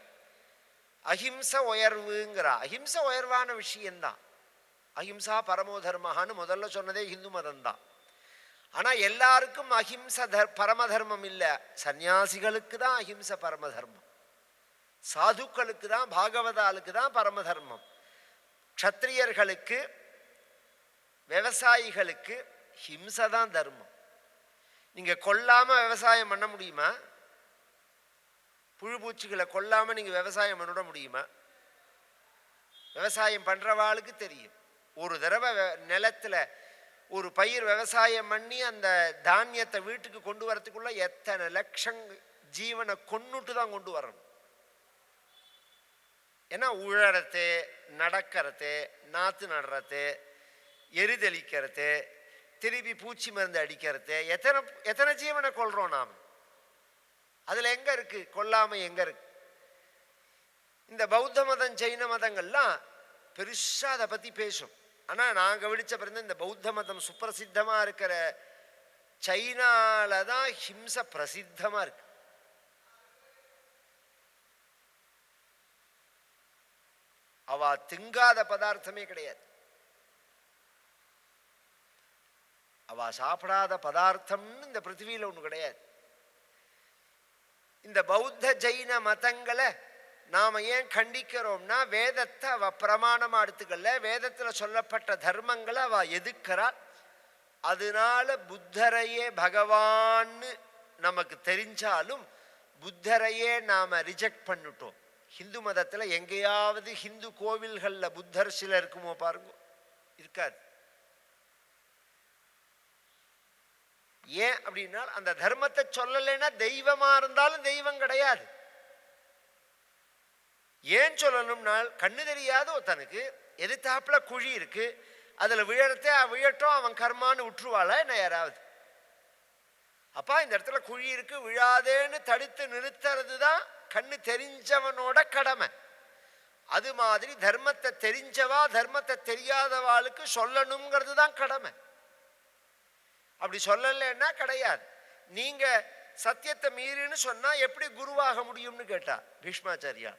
அஹிம்ச உயர்வுங்கிறா. அஹிம்ச உயர்வான விஷயம்தான். அஹிம்சா பரமோ தர்மஹான்னு முதல்ல சொன்னதே ஹிந்து மதம் தான். ஆனா எல்லாருக்கும் அஹிம்ச பரம தர்மம் இல்லை. சன்னியாசிகளுக்கு தான் அஹிம்ச பரம தர்மம், சாதுக்களுக்கு தான், பாகவதாளுக்கு தான் பரம தர்மம். க்ஷத்ரியர்களுக்கு விவசாயிகளுக்கு ஹிம்சை தான் தர்மம். நீங்க கொல்லாம விவசாயம் பண்ண முடியுமா? புழு பூச்சிகளை கொல்லாம நீங்க விவசாயம் பண்ணிட முடியுமா? விவசாயம் பண்றவாளுக்கு தெரியும். ஒரு தடவை நிலத்துல ஒரு பயிர் விவசாயம் பண்ணி அந்த தானியத்தை வீட்டுக்கு கொண்டு வரத்துக்குள்ள எத்தனை லட்சம் ஜீவனை கொன்னுட்டு தான் கொண்டு வரணும். ஏன்னா உழறது, நடக்கிறது, நாற்று நடுறது, எரிதளிக்கிறது, திருப்பி பூச்சி மருந்து அடிக்கிறது, எத்தனை எத்தனை ஜீவனை கொள்றோம் நாம். அதுல எங்க இருக்கு கொல்லாமை? எங்க இருக்கு? இந்த பௌத்த மதம், ஜெயின மதங்கள்லாம் பெருசா அதை பத்தி பேசும். ஆனா நான் கவனிச்ச பிறந்த இந்த பௌத்த மதம் சுப்பிரசித்தமா இருக்கிற சைனால தான் ஹிம்சை பிரசித்தமா இருக்கு. அவ திங்காத பதார்த்தமே கிடையாது, அவ சாப்பிடாத பதார்த்தம்னு இந்த பிருத்திவியில ஒண்ணு கிடையாது. இந்த பௌத்த ஜெயின மதங்களை நாம ஏன் கண்டிக்கிறோம்னா, வேதத்தை அவ பிரமாணமா எடுத்துக்கல, வேதத்துல சொல்லப்பட்ட தர்மங்களை அவ எதிர்க்கிறாள். அதனால புத்தரையே பகவான்னு நமக்கு தெரிஞ்சாலும் புத்தரையே நாம ரிஜெக்ட் பண்ணிட்டோம். ஹிந்து மதத்துல எங்கேயாவது ஹிந்து கோவில்கள்ல புத்தர் சிலை இருக்குமோ பாருங்க? இருக்காது. ஏன் அப்படின்னா, அந்த தர்மத்தை சொல்லலைன்னா தெய்வமா இருந்தாலும் தெய்வம் கிடையாது. ஏன் சொல்லணும்னா, கண்ணு தெரியாத ஒருத்தனுக்கு எதிர்த்தாப்புல குழி இருக்கு, அதுல விழறதே விழட்டும், அவன் கர்மான்னு விட்டுருவாளா என்ன யாராவது? அப்பா இந்த இடத்துல குழி இருக்கு விழாதேன்னு தடுத்து நிறுத்துறது தான் கண்ணு தெரிஞ்சவனோட கடமை. அது மாதிரி தர்மத்தை தெரிஞ்சவா தர்மத்தை தெரியாதவாளுக்கு சொல்லணுங்கிறது தான் கடமை. அப்படி சொல்லலைன்னா கிடையாது. நீங்க சத்தியத்தை மீறின்னு சொன்னா எப்படி குருவாக முடியும்னு கேட்டா பீஷ்மாச்சாரியா.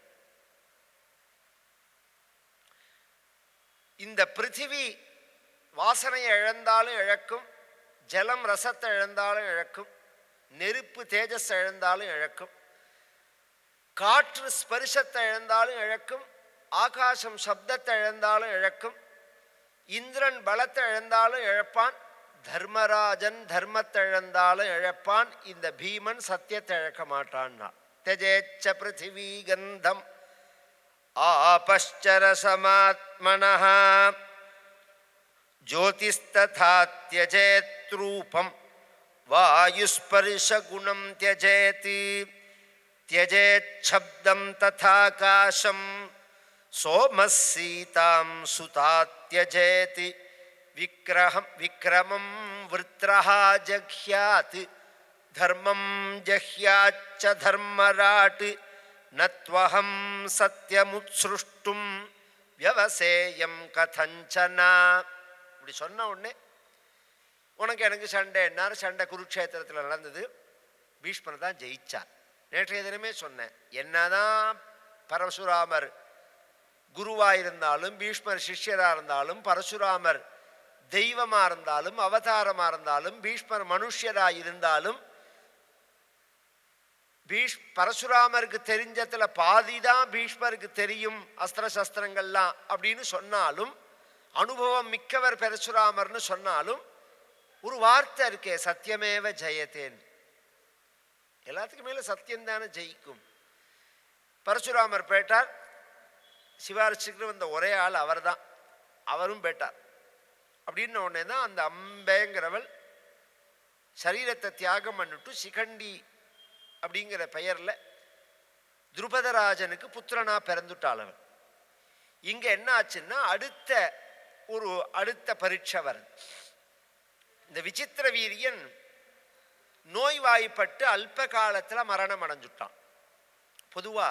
இந்த பிருத்திவி வாசனையை இழந்தாலும் இழக்கும், ஜலம் ரசத்தை இழந்தாலும் இழக்கும், நெருப்பு தேஜஸ் இழந்தாலும் இழக்கும், காற்று ஸ்பர்ஷத்தை இழந்தாலும் இழக்கும், ஆகாசம் சப்தத்தை இழந்தாலும் இழக்கும், இந்திரன் பலத்தை இழந்தாலும் இழப்பான், தர்மராஜன் தர்மத்தை இழந்தாலும் இழப்பான், இந்த பீமன் சத்தியத்தை இழக்க மாட்டான்னா. தெஜேச்ச பிருத்திவி கந்தம் ஆபஸ்சரசமாத்மனஹ ஜோதிஸ்ததா த்யஜேத் ரூபம் வாயுஸ்பர்ஷகுணம் த்யஜேத் த்யஜேத் சப்தம் ததாகாசம் சோமசீதாம் சுதா த்யஜேத் விக்ரமம் விருத்ரஹா ஜக்யாத் தர்மம் ஜஹ்யாச்ச தர்மராட் நத்வஹம் சத்யமுத்ஸ்ருஷ்டும் வியவசேயம் கதஞ்சனா. இப்படி சொன்ன உடனே உனக்கு எனக்கு சண்டை என்னார்? சண்டை குருக்ஷேத்திரத்தில் நடந்தது. பீஷ்மர் தான் ஜெயிச்சார். நேற்றைய தினமே சொன்னேன், என்னதான் பரசுராமர் குருவாயிருந்தாலும், பீஷ்மர் சிஷ்யராக இருந்தாலும், பரசுராமர் தெய்வமாக இருந்தாலும், அவதாரமாக இருந்தாலும், பீஷ்மர் மனுஷராக இருந்தாலும், பரசுராமருக்கு தெரிஞ்சதுல பாதிதான் பீஷ்மருக்கு தெரியும் அஸ்திர சஸ்திரங்கள்லாம் அப்படின்னு சொன்னாலும், அனுபவம் மிக்கவர் பரசுராமர்னு சொன்னாலும், ஒரு வார்த்தை இருக்கே, சத்தியமேவ ஜெயத்தேன். எல்லாத்துக்கும் மேல சத்தியம்தானே ஜெயிக்கும். பரசுராமர் பேட்டார், சிவாரிச்சுக்கு வந்த ஒரே ஆள் அவர் தான், அவரும் பேட்டார். அப்படின்ன உடனே தான் அந்த அம்பேங்கிறவள் சரீரத்தை தியாகம் பண்ணிட்டு சிகண்டி அப்படிங்கிற பெயர்ல துருபதராஜனுக்கு புத்திரனா பிறந்துட்டாள் அவள். இங்க என்ன ஆச்சுன்னா, அடுத்த பரீட்சை வருது. இந்த விசித்திர வீரியன் நோய்வாய்ப்பட்டு அல்ப காலத்துல மரணம் அடைஞ்சுட்டான். பொதுவா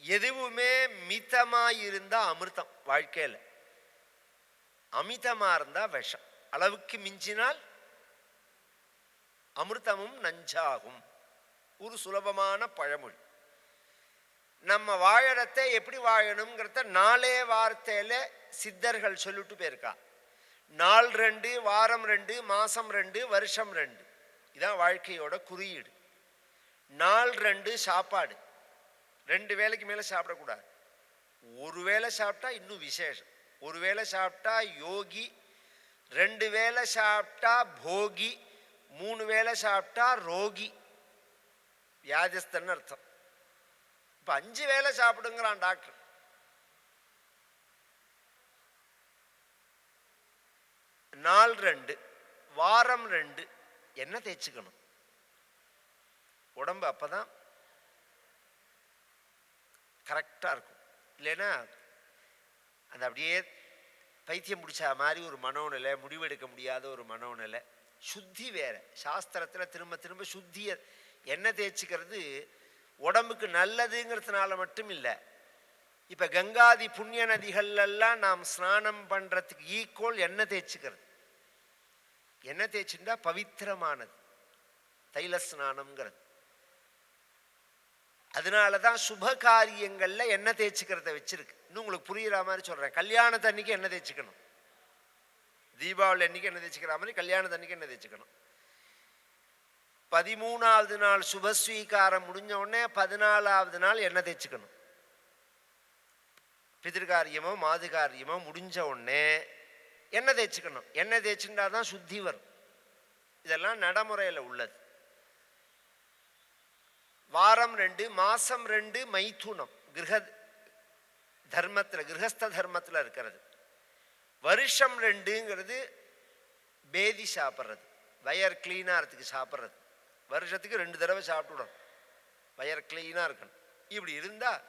எதுவுமே மிதமாயிருந்தா அமிர்தம் வாழ்க்கையில, அமிதமா இருந்தா விஷம். அளவுக்கு மிஞ்சினால் அமிர்தமும் நஞ்சாகும். ஒரு சுலபமான பழமொழி. நம்ம வாழறதை எப்படி வாழணுங்கிறத 4 வார்த்தையில சித்தர்கள் சொல்லிட்டு போயிருக்கா. நாள் 2, வாரம் 2, மாசம் 2, வருஷம் 2. இதான் வாழ்க்கையோட குறியீடு. நாள் 2 சாப்பாடு, 2 வேளைக்கு மேல சாப்பிடக்கூடாது. ஒரு வேளை சாப்பிட்டா இன்னும் விசேஷம். ஒரு வேளை சாப்பிட்டா யோகி, 2 வேளை சாப்பிட்டா போகி, 3 வேளை சாப்பிட்டா ரோகி, வியாதிஸ்தன்னு அர்த்தம். இப்ப 5 வேளை சாப்பிடுங்கிறான் டாக்டர். நாள் 2, வாரம் 2. என்ன தேய்ச்சிக்கணும் உடம்பு? அப்பதான் கரெக்டாக இருக்கும். இல்லைன்னா அந்த அப்படியே பைத்தியம் பிடிச்ச மாதிரி ஒரு மனோநிலை, முடிவெடுக்க முடியாத ஒரு மனோநிலை. சுத்தி வேற. சாஸ்திரத்தில் திரும்ப திரும்ப சுத்திய எண்ணெய் தேய்ச்சிக்கிறது உடம்புக்கு நல்லதுங்கிறதுனால மட்டும் இல்லை. இப்போ கங்காதி புண்ணிய நதிகள்லாம் நாம் ஸ்நானம் பண்ணுறதுக்கு ஈக்குவல் எண்ணெய் தேய்ச்சிக்கிறது. எண்ணெய் தேய்ச்சின்னா பவித்திரமானது தைல ஸ்நானம்ங்கிறது. அதனால தான் சுப காரியங்களில் எண்ணெய் தேய்ச்சிக்கிறத வச்சிருக்கு. இன்னும் உங்களுக்கு புரியுற மாதிரி சொல்கிறேன். கல்யாணத்து அன்னைக்கு எண்ணெய் தேய்ச்சிக்கணும். தீபாவளி அன்னைக்கு எண்ணெய் தேய்ச்சிக்கிற மாதிரி கல்யாணத்து அன்னைக்கு எண்ணெய் தேய்ச்சிக்கணும். 13வது நாள் சுபஸ்வீகாரம் முடிஞ்ச உடனே 14வது நாள் எண்ணெய் தேய்ச்சிக்கணும். பிதிர்காரியமோ மாது காரியமோ முடிஞ்ச உடனே எண்ணெய் தேய்ச்சிக்கணும். எண்ணெய் தேய்ச்சின்னா தான் சுத்தி வரும். இதெல்லாம் நடைமுறையில் உள்ளது. வாரம் 2 மாசம் 2 மைதுனம் கிரக தர்மத்தில் கிரகஸ்த தர்மத்தில் இருக்கிறது. வருஷம் 2ங்கிறது பேதி சாப்பிட்றது, வயர் கிளீனாக இருக்கிறதுக்கு சாப்பிட்றது. வருஷத்துக்கு 2 தடவை சாப்பிட்டுடும், வயர் கிளீனாக இருக்கணும். இப்படி இருந்தால்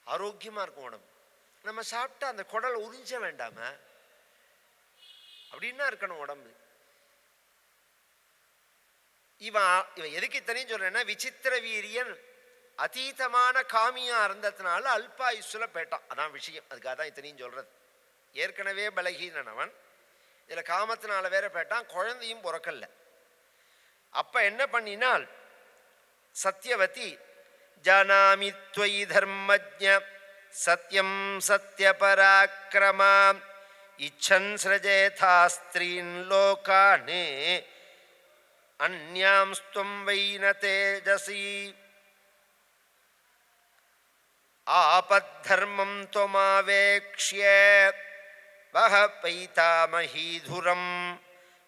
ஆரோக்கியமாக இருக்கும் உடம்பு. நம்ம சாப்பிட்டா அந்த குடலை உறிஞ்ச வேண்டாம அப்படின்னா இருக்கணும் உடம்பு. இவன் எதுக்கு இத்தனையும் சொல்றேன்னா, விசித்திர வீரியன் அதீதமான காமியா இருந்ததுனால அல்பாயுசுல போயிட்டான். அதான் விஷயம். அதுக்காக தான் இத்தனையும் சொல்றது. ஏற்கனவே பலகீனவன், இதுல காமத்தினால வேற போயிட்டான். குழந்தையும் பிறக்கல. அப்ப என்ன பண்ணினால், சத்யவதி ஜானாமி த்வயி தர்மஜ்ஞ சத்யம் சத்ய பராக்கிரமா இச்சன் ஸ்ரஜேதா ஸ்திரீன் லோகானே அந்யாம் ஸ்துவம் வைன தேஜசி ஆபத்தர்மம் துவமாவேக்ஷ்ய வஹ பைதாமஹீதுரம்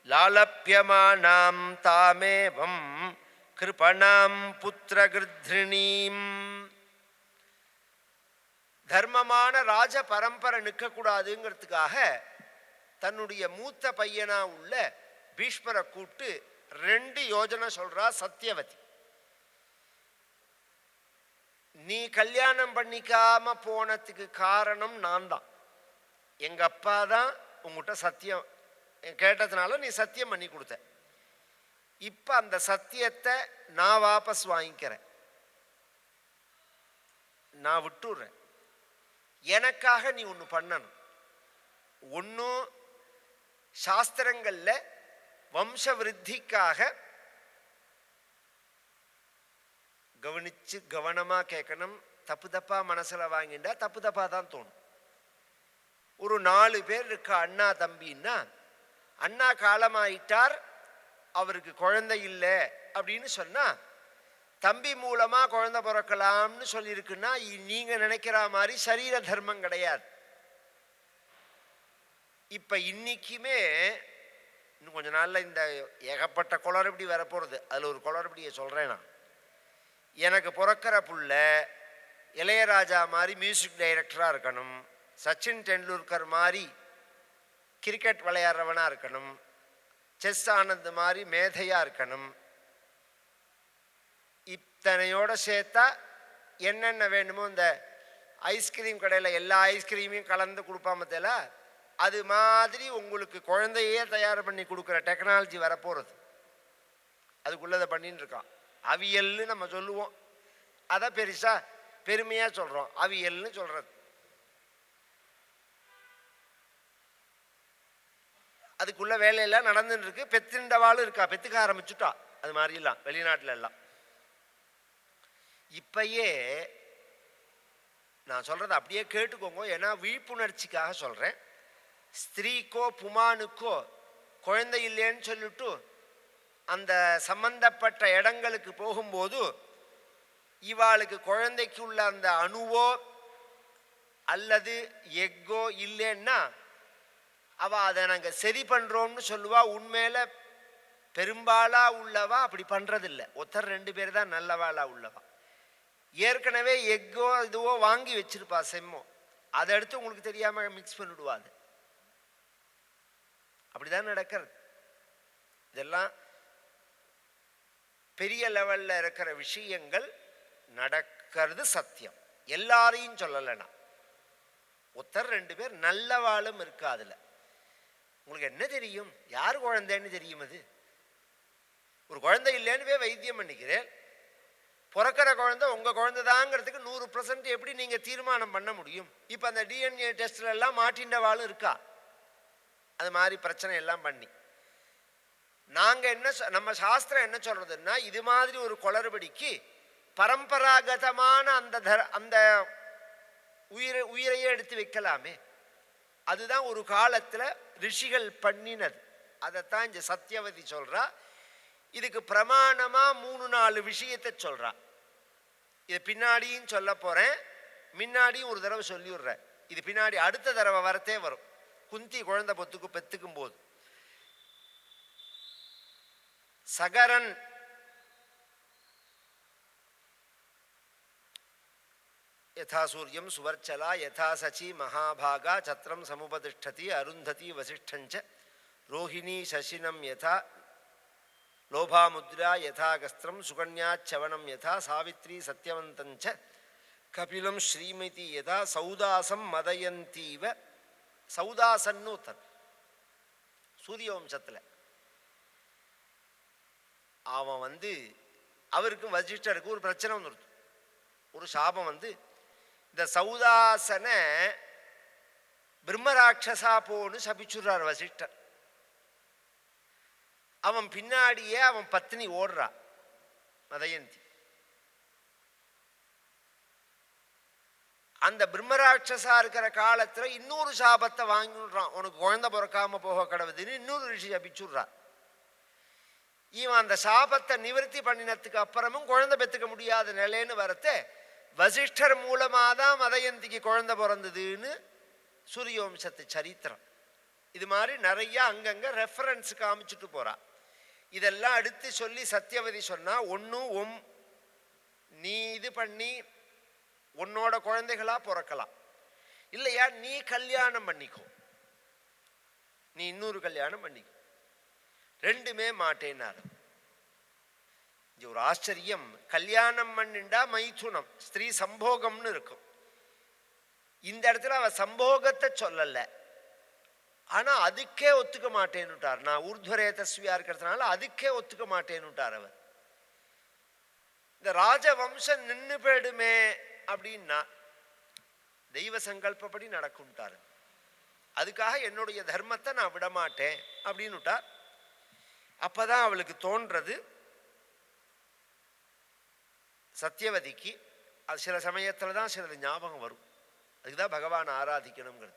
லாலப்யமானாம் தாமேவம் கிருபணாம் புத்திரகிருத்ரிணீம். தர்மமான ராஜ பரம்பரை நிற்கக்கூடாதுங்கிறதுக்காக தன்னுடைய மூத்த பையனா உள்ள பீஷ்மரை கூட்டு 2 யோஜனை சொல்றா சத்யவதி. நீ கல்யாணம் பண்ணிக்காம போனதுக்கு காரணம் நான் தான். எங்க அப்பா தான் உங்ககிட்ட சத்தியம் கேட்டதுனால நீ சத்தியம் பண்ணி கொடுத்த. இப்ப அந்த சத்தியத்தை நான் வாபஸ் வாங்கிக்கிறேன், நான் விட்டுறேன். எனக்காக நீ ஒன்று பண்ணணும். ஒன்றும் சாஸ்திரங்கள்ல வம்ச விருத்திக்காக கவனிச்சு கவனமா கேட்கணும். தப்பு தப்பா மனசுல வாங்கிண்டா தப்பு தப்பா தான் தோணும். ஒரு 4 பேர் இருக்கா அண்ணா தம்பின்னா, அண்ணா காலமாயிட்டார், அவருக்கு குழந்தை இல்லை அப்படின்னு சொன்னா தம்பி மூலமா குழந்தை பிறக்கலாம்னு சொல்லியிருக்குன்னா, நீங்க நினைக்கிற மாதிரி சரீர தர்மம் கிடையாது. இப்ப இன்னைக்குமே இன்னும் கொஞ்ச நாள்ல இந்த ஏகப்பட்ட குளறுபடி வரப்போறது. அதுல ஒரு குளறுபடியை சொல்றேன் நான். எனக்கு பிறக்கிற புள்ள இளையராஜா மாதிரி மியூசிக் டைரக்டரா இருக்கணும், சச்சின் டெண்டுல்கர் மாதிரி கிரிக்கெட் விளையாடுறவனா இருக்கணும், செஸ் ஆனந்த் மாதிரி மேதையா இருக்கணும். இத்தனையோட சேர்த்தா என்னென்ன வேணுமோ, இந்த ஐஸ்கிரீம் கடையில் எல்லா ஐஸ்கிரீமையும் கலந்து கொடுப்பாம தெரியல, அது மாதிரி உங்களுக்கு குழந்தையே தயார் பண்ணி கொடுக்குற டெக்னாலஜி வரப்போகிறது. அதுக்குள்ளதை பண்ணின்னு இருக்கான். அவியல்னு நம்ம சொல்லுவோம், அதை பெருசா பெருமையா சொல்றோம், அவியல்னு சொல்றது. அதுக்குள்ள வேலையெல்லாம் நடந்துட்டு இருக்கு. பெத்துண்டவாளும் இருக்கா, பெத்துக்க ஆரம்பிச்சுட்டா. அது மாதிரி எல்லாம் வெளிநாட்டுல எல்லாம் இப்பயே நான் சொல்றது அப்படியே கேட்டுக்கோங்க. ஏன்னா விழிப்புணர்ச்சிக்காக சொல்றேன். ஸ்திரீக்கோ புமானுக்கோ குழந்தை இல்லைன்னு சொல்லிட்டு அந்த சம்பந்தப்பட்ட இடங்களுக்கு போகும்போது இவாளுக்கு குழந்தைக்கு உள்ள அந்த அணுவோ அல்லது எக்கோ இல்லைன்னா அவ அதை நாங்கள் சரி பண்றோம்னு சொல்லுவா. உண்மையில பெரும்பாலா உள்ளவா அப்படி பண்றதில்லை. ஒருத்தர் 2 பேர் தான் நல்லவாளா உள்ளவா. ஏற்கனவே எக்கோ இதுவோ வாங்கி வச்சிருப்பா, செம்மோ, அதை எடுத்து உங்களுக்கு தெரியாம மிக்ஸ் பண்ணிடுவாது. அப்படிதான் நடக்கிறது. இதெல்லாம் பெரிய லெவல்ல இருக்கிற விஷயங்கள் நடக்கிறது சத்தியம். எல்லாரையும் சொல்லலைன்னா. ஒருத்தர் 2 பேர் நல்லவாளும் இருக்கா. அதில் உங்களுக்கு என்ன தெரியும்? யார் குழந்தைன்னு தெரியும்? அது ஒரு குழந்தை இல்லைன்னு போய் வைத்தியம் பண்ணிக்கிறேன். பிறக்கிற குழந்தை உங்கள் குழந்தை தாங்கிறதுக்கு 100% எப்படி நீங்கள் தீர்மானம் பண்ண முடியும்? இப்போ அந்த டிஎன்ஏ டெஸ்ட்ல எல்லாம் மாட்டின்ற வாளும் இருக்கா. அது மாதிரி பிரச்சனை எல்லாம் பண்ணி நாங்கள் என்ன நம்ம சாஸ்திரம் என்ன சொல்றதுன்னா, இது மாதிரி ஒரு குளறுபடிக்கு பரம்பராகதமான அந்த உயிரையே எடுத்து வைக்கலாமே. அதுதான் ஒரு காலத்தில் ரிஷிகள் பண்ணினது. அதைத்தான் இந்த சத்தியவதி சொல்றா. இதுக்கு பிரமாணமா 3-4 விஷயத்தை சொல்றா. இது பின்னாடியும் சொல்ல போறேன், முன்னாடியும் ஒரு தடவை சொல்லிடுறேன். இது பின்னாடி அடுத்த தடவை வரத்தே வரும். குந்தி குழந்தை பெத்துக்கும் போது சகரன் யதா சூரியம் சுவர்ச்சலா யதா சச்சி மகாபாகா சத்திரம் சமுபதிஷ்டதி அருந்ததி வசிஷ்டஞ்ச ரோஹிணி சசினம் யதா லோபாமுத்ரா யதாகஸ்திரம் சுகன்யாச்சவனம் யதா சாவித்ரி சத்யவந்தஞ்ச கபிலம் ஸ்ரீமதி யதா சௌதாசம் மதயந்தீவ. சௌதாசன்னு ஒருத்தன் சூரிய வம்சத்தில். அவன் அவருக்கும் வசிஷ்டருக்கும் ஒரு பிரச்சனை வந்துடுது. ஒரு சாபம் இந்த சௌதாசனை பிரம்மராட்சசா போன்னு சபிச்சுடுறார் வசிஷ்டர். அவன் பின்னாடியே அவன் பத்னி ஓடுறா மதயந்தி. அந்த பிரம்மராட்சசா இருக்கிற காலத்துல இன்னொரு சாபத்தை வாங்கிடுறான். உனக்கு குழந்தை பிறக்காம போக கடவுதுன்னு இன்னொரு ரிஷி சபிச்சுடுறா. இவன் அந்த சாபத்தை நிவர்த்தி பண்ணினதுக்கு அப்புறமும் குழந்தை பெற்றுக்க முடியாத நிலைன்னு வரத்தே வசிஷ்டர் மூலமாக தான் மதயந்திக்கு குழந்தை பிறந்ததுன்னு சூரியவம்சத்து சரித்திரம். இது மாதிரி நிறைய அங்கங்க ரெஃபரன்ஸ் காமிச்சுட்டு போறா. இதெல்லாம் அடுத்து சொல்லி சத்தியவதி சொன்னா, ஒன்றும் நீ இது பண்ணி உன்னோட குழந்தைகளா பிறக்கலாம், இல்லையா நீ கல்யாணம் பண்ணிக்கோ, நீ இன்னொரு கல்யாணம் பண்ணிக்கோ, ரெண்டுமே மாட்டேன்னாரு. ஒரு ஆச்சரியம். கல்யாணம் பண்ணிண்டா மைதுனம் ஸ்திரீ சம்போகம்னு இருக்கும். இந்த இடத்துல அவ சம்போகத்தை சொல்லல, ஆனா அதுக்கே ஒத்துக்க மாட்டேன்னுட்டார். நான் ஊர்துவரேதஸ்வியா இருக்கிறதுனால அதுக்கே ஒத்துக்க மாட்டேன்னுட்டார் அவர். இந்த ராஜவம்சம் நின்று போயிடுமே அப்படின்னா தெய்வ சங்கல்பப்படி நடக்கும்ட்டாரு. அதுக்காக என்னுடைய தர்மத்தை நான் விடமாட்டேன் அப்படின்னுட்டார். அப்பதான் அவளுக்கு தோன்றது சத்தியவதிக்கு. அது சில சமயத்துல தான் சிலது ஞாபகம் வரும். அதுக்குதான் பகவான் ஆராதிக்கணுங்கிறது.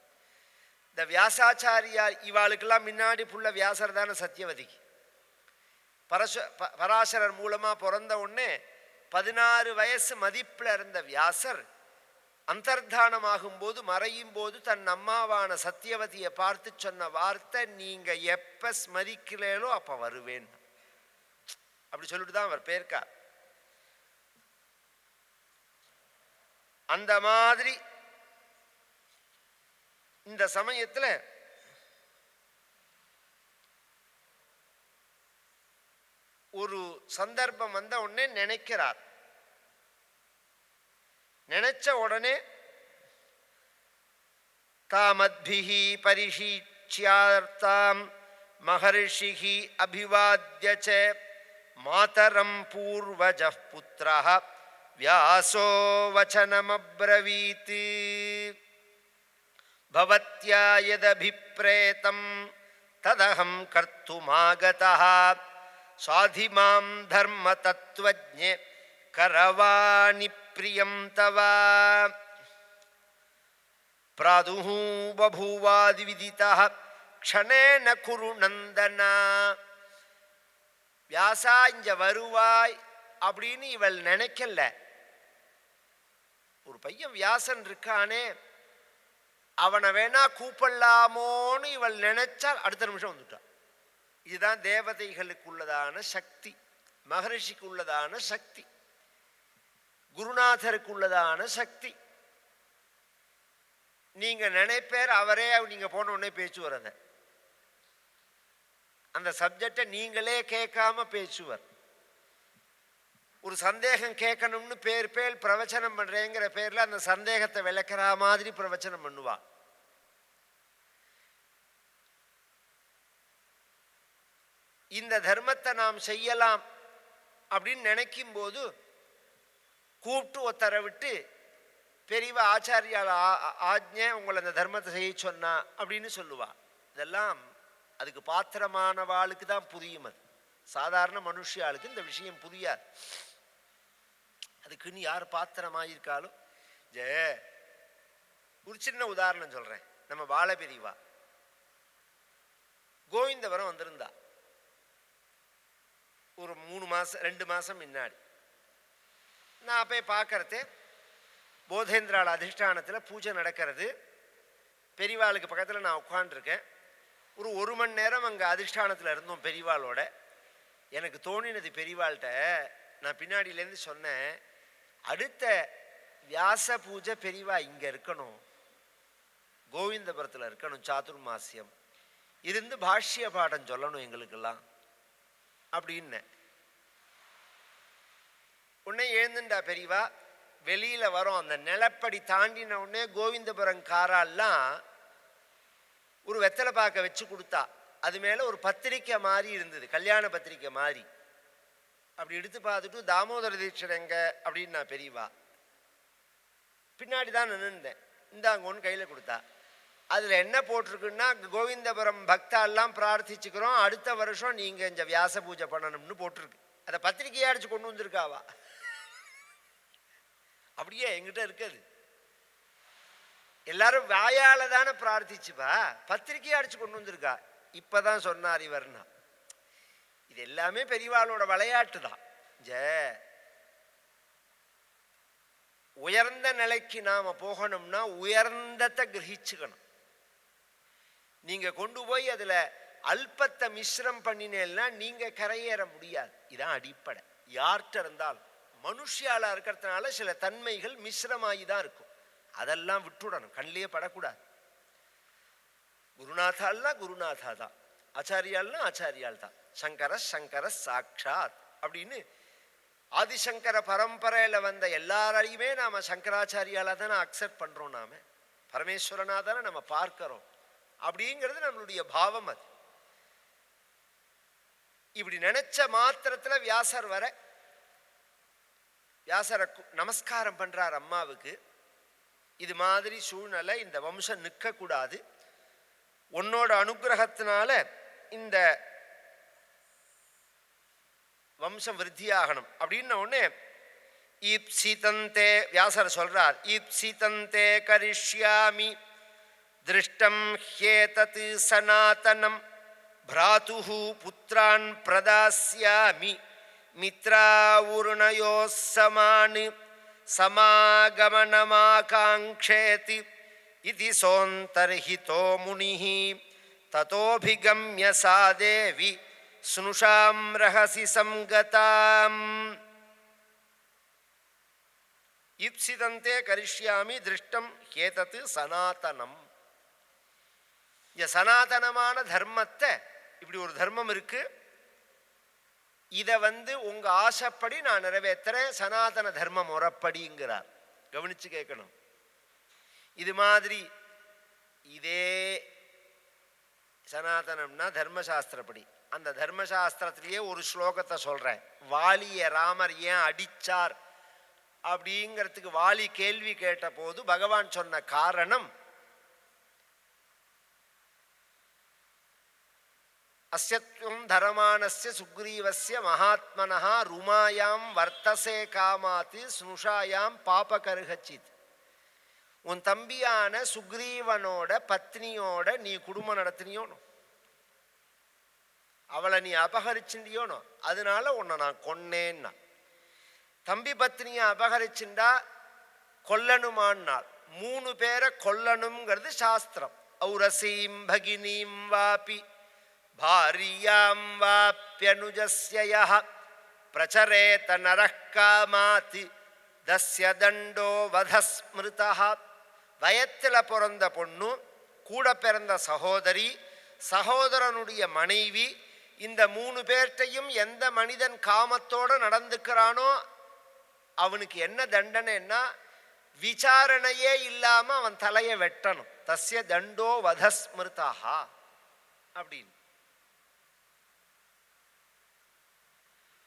இந்த வியாசாச்சாரியா இவாளுக்கெல்லாம் முன்னாடி புள்ள வியாசர் தானே சத்தியவதிக்கு. பராசரர் மூலமா பிறந்த உடனே 16 வயசு மதிப்பில் இருந்த வியாசர் அந்தர்தானமாகும் போது மறையும் போது தன் அம்மாவான சத்தியவதியை பார்த்து சொன்ன வார்த்தை, நீங்க எப்ப ஸ்மரிக்கிறீங்களோ அப்ப வருவேன். அப்படி சொல்லிட்டு தான் அவர் பேர்க்கார். அந்த மாதிரி இந்த சமயத்தில் ஒரு சந்தர்ப்பம் வந்த உடனே நினைக்கிறார். நினைச்ச உடனே தாமத்பிஹி பரிஷீச்யார்த்தாம் மகர்ஷிஹி அபிவாத்யச மாதரம் பூர்வஜः புத்ரः வியாசோ வசனமப்ரவீத் பவத்யா யதபிப்ரேதம் ததஹம் கர்த்துமாகதः சாதிமாம் தர்ம தத்வஜ்ஞே கரவாணி பிரியம் தவ பிராதுஹ பபூவாதி விதிதः க்ஷணேன குரு நந்தனா. வியாசா இங்க வருவாய் அப்படின்னு இவள் நினைக்கல. ஒரு பையன் வியாசன் இருக்கானே, அவனை வேணா கூப்பிடலாமோன்னு இவள் நினைச்சால் அடுத்த நிமிஷம் வந்துட்டான். இதுதான் தேவதைகளுக்கு உள்ளதான சக்தி, மகரிஷிக்கு உள்ளதான சக்தி, குருநாதருக்கு உள்ளதான சக்தி. நீங்க நினைப்பேர் அவரே நீங்க போன உடனே பேச்சுவார். அந்த சப்ஜெக்டை நீங்களே கேட்காம பேசுவார். ஒரு சந்தேகம் கேட்கணும்னு பேர் பிரவச்சனம் பண்ணுறேங்கிற பேரில் அந்த சந்தேகத்தை விளக்குற மாதிரி பிரவச்சனம் பண்ணுவா. இந்த தர்மத்தை நாம் செய்யலாம் அப்படின்னு நினைக்கும் போது கூப்பிட்டு ஒத்தரை விட்டு பெரியவ ஆச்சாரியால் ஆஜ்ஞை உங்களை அந்த தர்மத்தை செய்ய சொன்னா அப்படின்னு சொல்லுவா. இதெல்லாம் அதுக்கு பாத்திரமானவாளுக்கு தான் புரியும். அது சாதாரண மனுஷியாளுக்கு இந்த விஷயம் புரியாது. அதுக்குன்னு யார் பாத்திரமாயிருக்காலும் ஒரு சின்ன உதாரணம் சொல்றேன். நம்ம பால பெரியவா கோவிந்தபுரம் வந்திருந்தா ஒரு 3 மாசம் 2 மாசம் முன்னாடி. நான் போய் பார்க்கறது போதேந்திரால அதிஷ்டானத்தில் பூஜை நடக்கிறது. பெரியவாளுக்கு பக்கத்தில் நான் உட்காண்டிருக்கேன். ஒரு மணி நேரம் அங்கே அதிஷ்டானத்தில் இருந்தோம் பெரியவாளோட. எனக்கு தோணினது பெரியவாள்கிட்ட நான் பின்னாடியிலேருந்து சொன்னேன், அடுத்த வியாச பூஜை பெரியவா இங்கே இருக்கணும், கோவிந்தபுரத்தில் இருக்கணும், சாதுர்மாசியம் இருந்து பாஷ்ய பாடம் சொல்லணும் எங்களுக்கெல்லாம் அப்படின்னு. உடனே எழுந்துண்டா பெரியவா. வெளியில் வரோம். அந்த நிலப்படி தாண்டின உடனே கோவிந்தபுரம் காரெல்லாம் ஒரு வெத்தலை பாக்க வச்சு கொடுத்தா. அது மேலே ஒரு பத்திரிக்கை மாதிரி இருந்தது, கல்யாண பத்திரிக்கை மாதிரி. அப்படி எடுத்து பார்த்துட்டு தாமோதர தீட்சர் எங்க அப்படின்னு நான் பெரியவா பின்னாடி தான் நின்றுந்தேன். இந்தாங்கன்னு கையில் கொடுத்தா. அதில் என்ன போட்டிருக்குன்னா, கோவிந்தபுரம் பக்தாலாம் பிரார்த்திச்சுக்கிறோம், அடுத்த வருஷம் நீங்கள் இந்த வியாச பூஜை பண்ணணும்னு போட்டிருக்கு. அதை பத்திரிக்கையை அடிச்சு கொண்டு வந்திருக்காவா. அப்படியே எங்கிட்ட இருக்குது. எல்லாரும் வாயால தானே பிரார்த்திச்சுப்பா, பத்திரிக்கையை அடிச்சு கொண்டு வந்திருக்கா. இப்பதான் சொன்னார் இவர்னா. இது எல்லாமே பெரியவாளோட விளையாட்டு தான். உயர்ந்த நிலைக்கு நாம போகணும்னா உயர்ந்தத்தை கிரகிச்சுக்கணும். நீங்க கொண்டு போய் அதுல அல்பத்தை மிஸ்ரம் பண்ணினேன்னா நீங்க கரையேற முடியாது. இதான் அடிப்படை. யார்கிட்ட இருந்தாலும் மனுஷியாலா இருக்கிறதுனால சில தன்மைகள் மிஸ்ரமாகி தான் இருக்கும். அதெல்லாம் விட்டுடணும், கண்ணிலேயே படக்கூடாது. குருநாதால்னா குருநாதா தான், ஆச்சாரியால்னா ஆச்சாரியால் தான், சங்கர சாட்சாத் அப்படின்னு ஆதிசங்கர பரம்பரையில வந்த எல்லாரையுமே நாம சங்கராச்சாரியால தானே அக்செப்ட் பண்றோம். நாம பரமேஸ்வரனா தானே நம்ம பார்க்கிறோம். அப்படிங்கிறது நம்மளுடைய பாவம். அது இப்படி நினைச்ச மாத்திரத்துல வியாசர் வர வியாசரை நமஸ்காரம் பண்றார் அம்மாவுக்கு. இது மாதிரி சூழ்நிலை, இந்த வம்சம் நிற்க கூடாது, உன்னோட அனுகிரகத்தினால இந்த வம்சம் விருத்தியாகணும் அப்படின்ன உடனே ஈப்சிதந்தே வியாசர் சொல்றார், ஈப்சிதந்தே கரிஷ்யாமி திருஷ்டம் ஹேதத் சனாதனம் பிராதுஹு புத்ரான் பிரதாஸ்யாமி மித்ராவுர்ணயோஸ் சமான் சமாகமனமாகாங்க்ஷேதி இதி சோந்தர்ஹிதோ முனிஹி ததோபிகம்ய சா தேவி ஸ்னுஷாம் ரஹசி சம்கதாம். ஈப்சிதந்தே கரிஷ்யாமி திருஷ்டம் ஹேதத் சனாதனம். இந்த சனாதனமான தர்மத்தை, இப்படி ஒரு தர்மம் இருக்கு, இதை உங்க ஆசைப்படி நான் நிறைவேற்றுறேன், சனாதன தர்ம முறைப்படிங்கிறார். கவனிச்சு கேட்கணும். இது மாதிரி இதே சனாதனம்னா தர்மசாஸ்திரப்படி. அந்த தர்மசாஸ்திரத்திலேயே ஒரு ஸ்லோகத்தை சொல்றேன். வாலிய ராமர் ஏன் அடிச்சார் அப்படிங்கிறதுக்கு வாலி கேள்வி கேட்ட போது பகவான் சொன்ன காரணம், அஸ்யத்வம் தரமானஸ்ய சுக்ரீவஸ்ய மகாத்மனஹ ருமாயாம் வர்த்தசே காமாத்து ஸ்னுஷாயாம் பாபகர்ஹச்சித். உன் தம்பியான சுக்ரீவனோட பத்னியோட நீ குடும்பம் நடத்தினியோனோ, அவளை நீ அபகரிச்சுண்டியோனோ, அதனால உன்னை நான் கொன்னேன்னா. தம்பி பத்னியை அபகரிச்சுண்டா கொல்லணுமான்னாள். 3 பேரை கொல்லணுங்கிறது சாஸ்திரம். ஔரசீம் பகினீம் வாபி பாரியாம் வாப்யனுஜஸ்ய யஹ பிரச்சரேத நரஹ் காமாத் தஸ்ய தண்டோ வதஸ்மிருதஹ. வயத்தில் பிறந்த பொண்ணு, கூட பிறந்த சகோதரி, சகோதரனுடைய மனைவி, இந்த 3 பேர்ட்டையும் எந்த மனிதன் காமத்தோடு நடந்துக்கிறானோ அவனுக்கு என்ன தண்டனைன்னா விசாரணையே இல்லாம அவன் தலையை வெட்டணும். தஸ்ய தண்டோ வதஸ்மிருதா அப்படின்னு.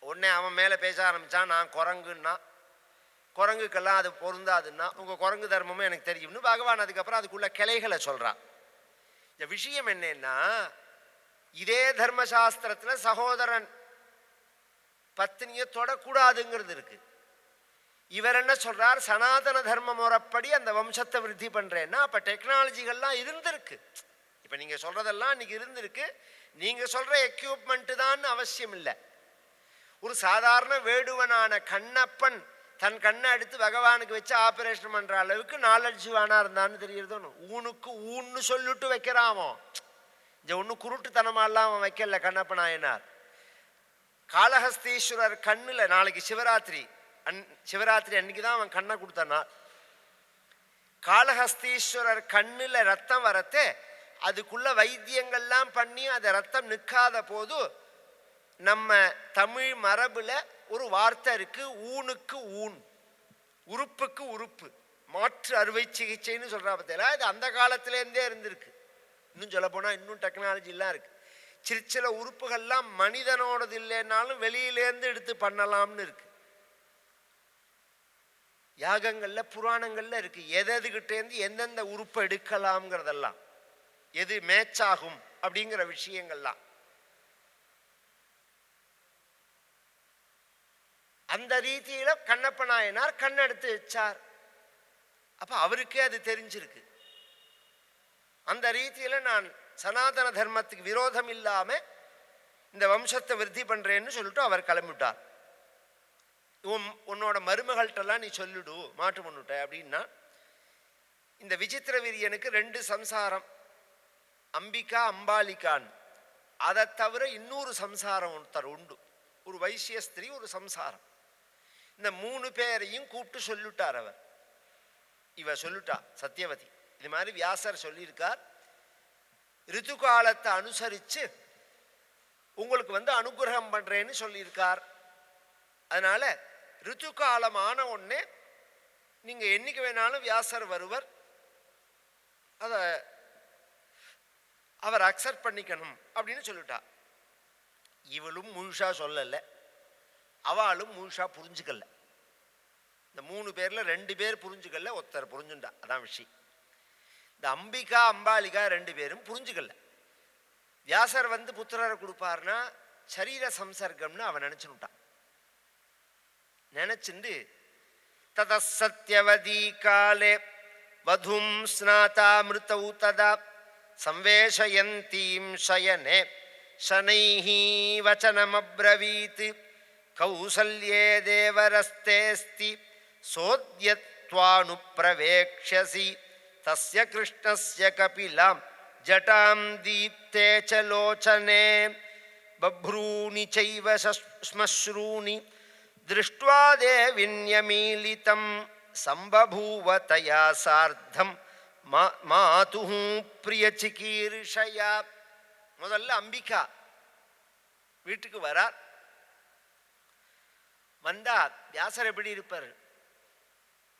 உடனே அவன் மேல பேச ஆரம்பிச்சான், நான் குரங்குன்னா, குரங்குக்கெல்லாம் அது பொருந்தாதுன்னா, உங்க குரங்கு தர்மமும் எனக்கு தெரியும்னு பகவான் அதுக்கப்புறம் அதுக்குள்ள கிளைகளை சொல்றான். இந்த விஷயம் என்னன்னா, இதே தர்மசாஸ்திரத்துல சகோதரன் பத்னியை தொடக்கூடாதுங்கிறது இருக்கு. இவர் என்ன சொல்றார், சனாதன தர்ம முறைப்படி அந்த வம்சத்தை விருத்தி பண்றேன்னா அப்ப டெக்னாலஜிகள்லாம் இருந்திருக்கு. இப்ப நீங்க சொல்றதெல்லாம் இன்னைக்கு இருந்திருக்கு. நீங்க சொல்ற எக்யூப்மெண்ட் தான் அவசியம் இல்லை. ஒரு சாதாரண வேடுவனான கண்ணப்பன் தன் கண்ணை எடுத்து பகவானுக்கு வச்சு ஆபரேஷன் பண்ற அளவுக்கு நாலெட்ஜிவானா இருந்தான்னு தெரியுறதோ. ஊனுக்கு ஊன்னு சொல்லிட்டு வைக்கிறாமோ, இந்த ஒண்ணு குருட்டுத்தனமாலாம் அவன் வைக்கல கண்ணப்ப நாயனார். காளஹஸ்தீஸ்வரர் கண்ணுல, நாளைக்கு சிவராத்திரி, சிவராத்திரி அன்னைக்கு தான் அவன் கண்ணை கொடுத்தனா. காளஹஸ்தீஸ்வரர் கண்ணுல ரத்தம் வரத்தே அதுக்குள்ள வைத்தியங்கள்லாம் பண்ணி அந்த ரத்தம் நிற்காத போது நம்ம தமிழ் மரபுல ஒரு வார்த்தை இருக்கு, ஊனுக்கு ஊன், உறுப்புக்கு உறுப்பு, மாற்று அறுவை சிகிச்சைன்னு சொல்றா பார்த்தீங்களா. இது அந்த காலத்திலேருந்தே இருந்திருக்கு. இன்னும் சொல்ல போனா இன்னும் டெக்னாலஜி எல்லாம் இருக்கு. சில உறுப்புகள்லாம் மனிதனோடது இல்லைன்னாலும் வெளியிலேருந்து எடுத்து பண்ணலாம்னு இருக்கு. யாகங்கள்ல புராணங்கள்ல இருக்கு, எதுகிட்டேருந்து எந்தெந்த உறுப்பை எடுக்கலாம்ங்கிறதெல்லாம், எது மேட்சாகும் அப்படிங்கிற விஷயங்கள்லாம். அந்த ரீதியில கண்ணப்ப நாயனார் கண்ணெடுத்து வச்சார். அப்ப அவருக்கே அது தெரிஞ்சிருக்கு. அந்த ரீதியில நான் சனாதன தர்மத்துக்கு விரோதம் இல்லாம இந்த வம்சத்தை விருத்தி பண்றேன்னு சொல்லிட்டு அவர் கிளம்பிட்டார். உன்னோட மருமகள்கிட்டலாம் நீ சொல்லிடு மாட்டு முன்னுட்ட அப்படின்னா. இந்த விசித்திர வீரியனுக்கு 2 சம்சாரம், அம்பிகா அம்பாலிகான். அதை தவிர இன்னொரு சம்சாரம் ஒருத்தர் உண்டு, ஒரு வைசிய ஸ்திரீ, ஒரு சம்சாரம். இந்த 3 பேரையும் கூப்பிட்டு சொல்லிட்டார் அவர். இவ சொல்லிட்டா சத்தியவதி, இது மாதிரி வியாசர் சொல்லியிருக்கார், ரித்து காலத்தை அனுசரித்து உங்களுக்கு அனுகிரகம் பண்றேன்னு சொல்லியிருக்கார். அதனால ரித்து காலம் ஆன உடனே நீங்க என்னைக்கு வேணாலும் வியாசர் வருவர், அதை அவர் அக்செப்ட் பண்ணிக்கணும் அப்படின்னு சொல்லிட்டா. இவளும் முழுசா சொல்லலை, அவளும் முழுசா புரிஞ்சுக்கல. இந்த 3 பேர்ல 2 பேர் புரிஞ்சுக்கல, ஒருத்தர் புரிஞ்சுண்டா. அதான் விஷயம். இந்த அம்பிகா அம்பாலிகா 2 பேரும் புரிஞ்சுக்கல. வியாசர் புத்திரரை கொடுப்பார்னா சரீர சம்சர்க்கம்னு அவன் நினைச்சுட்டான். நினைச்சுண்டு தத சத்யவதி காலே வதும் ஸ்நாதாமிருதௌ ததா சம்வேஷயந்தீம் சயனே சனைஹி வசனமப்ரவீத் கௌசல்யே தேவரஸ்தேஸ்தி சோத்யத்வானுப்ரவேக்ஷ்யசி தஸ்ய கிருஷ்ணஸ்ய கபிலாம் ஜட்டாம் தீப்தே ச லோச்சனே பப்ரூணி சைவ ஸ்மஸ்ரூணி திருஷ்ட்வா தேவின்யமீலிதம் சம்பபூவ தயா சார்த்தம் மாதுஹ பிரியசிகீர்ஷயா. முதல்ல அம்பிகா வீட்டுக்கு வரார். வந்தா வியாசர் எப்படி இருப்பார்?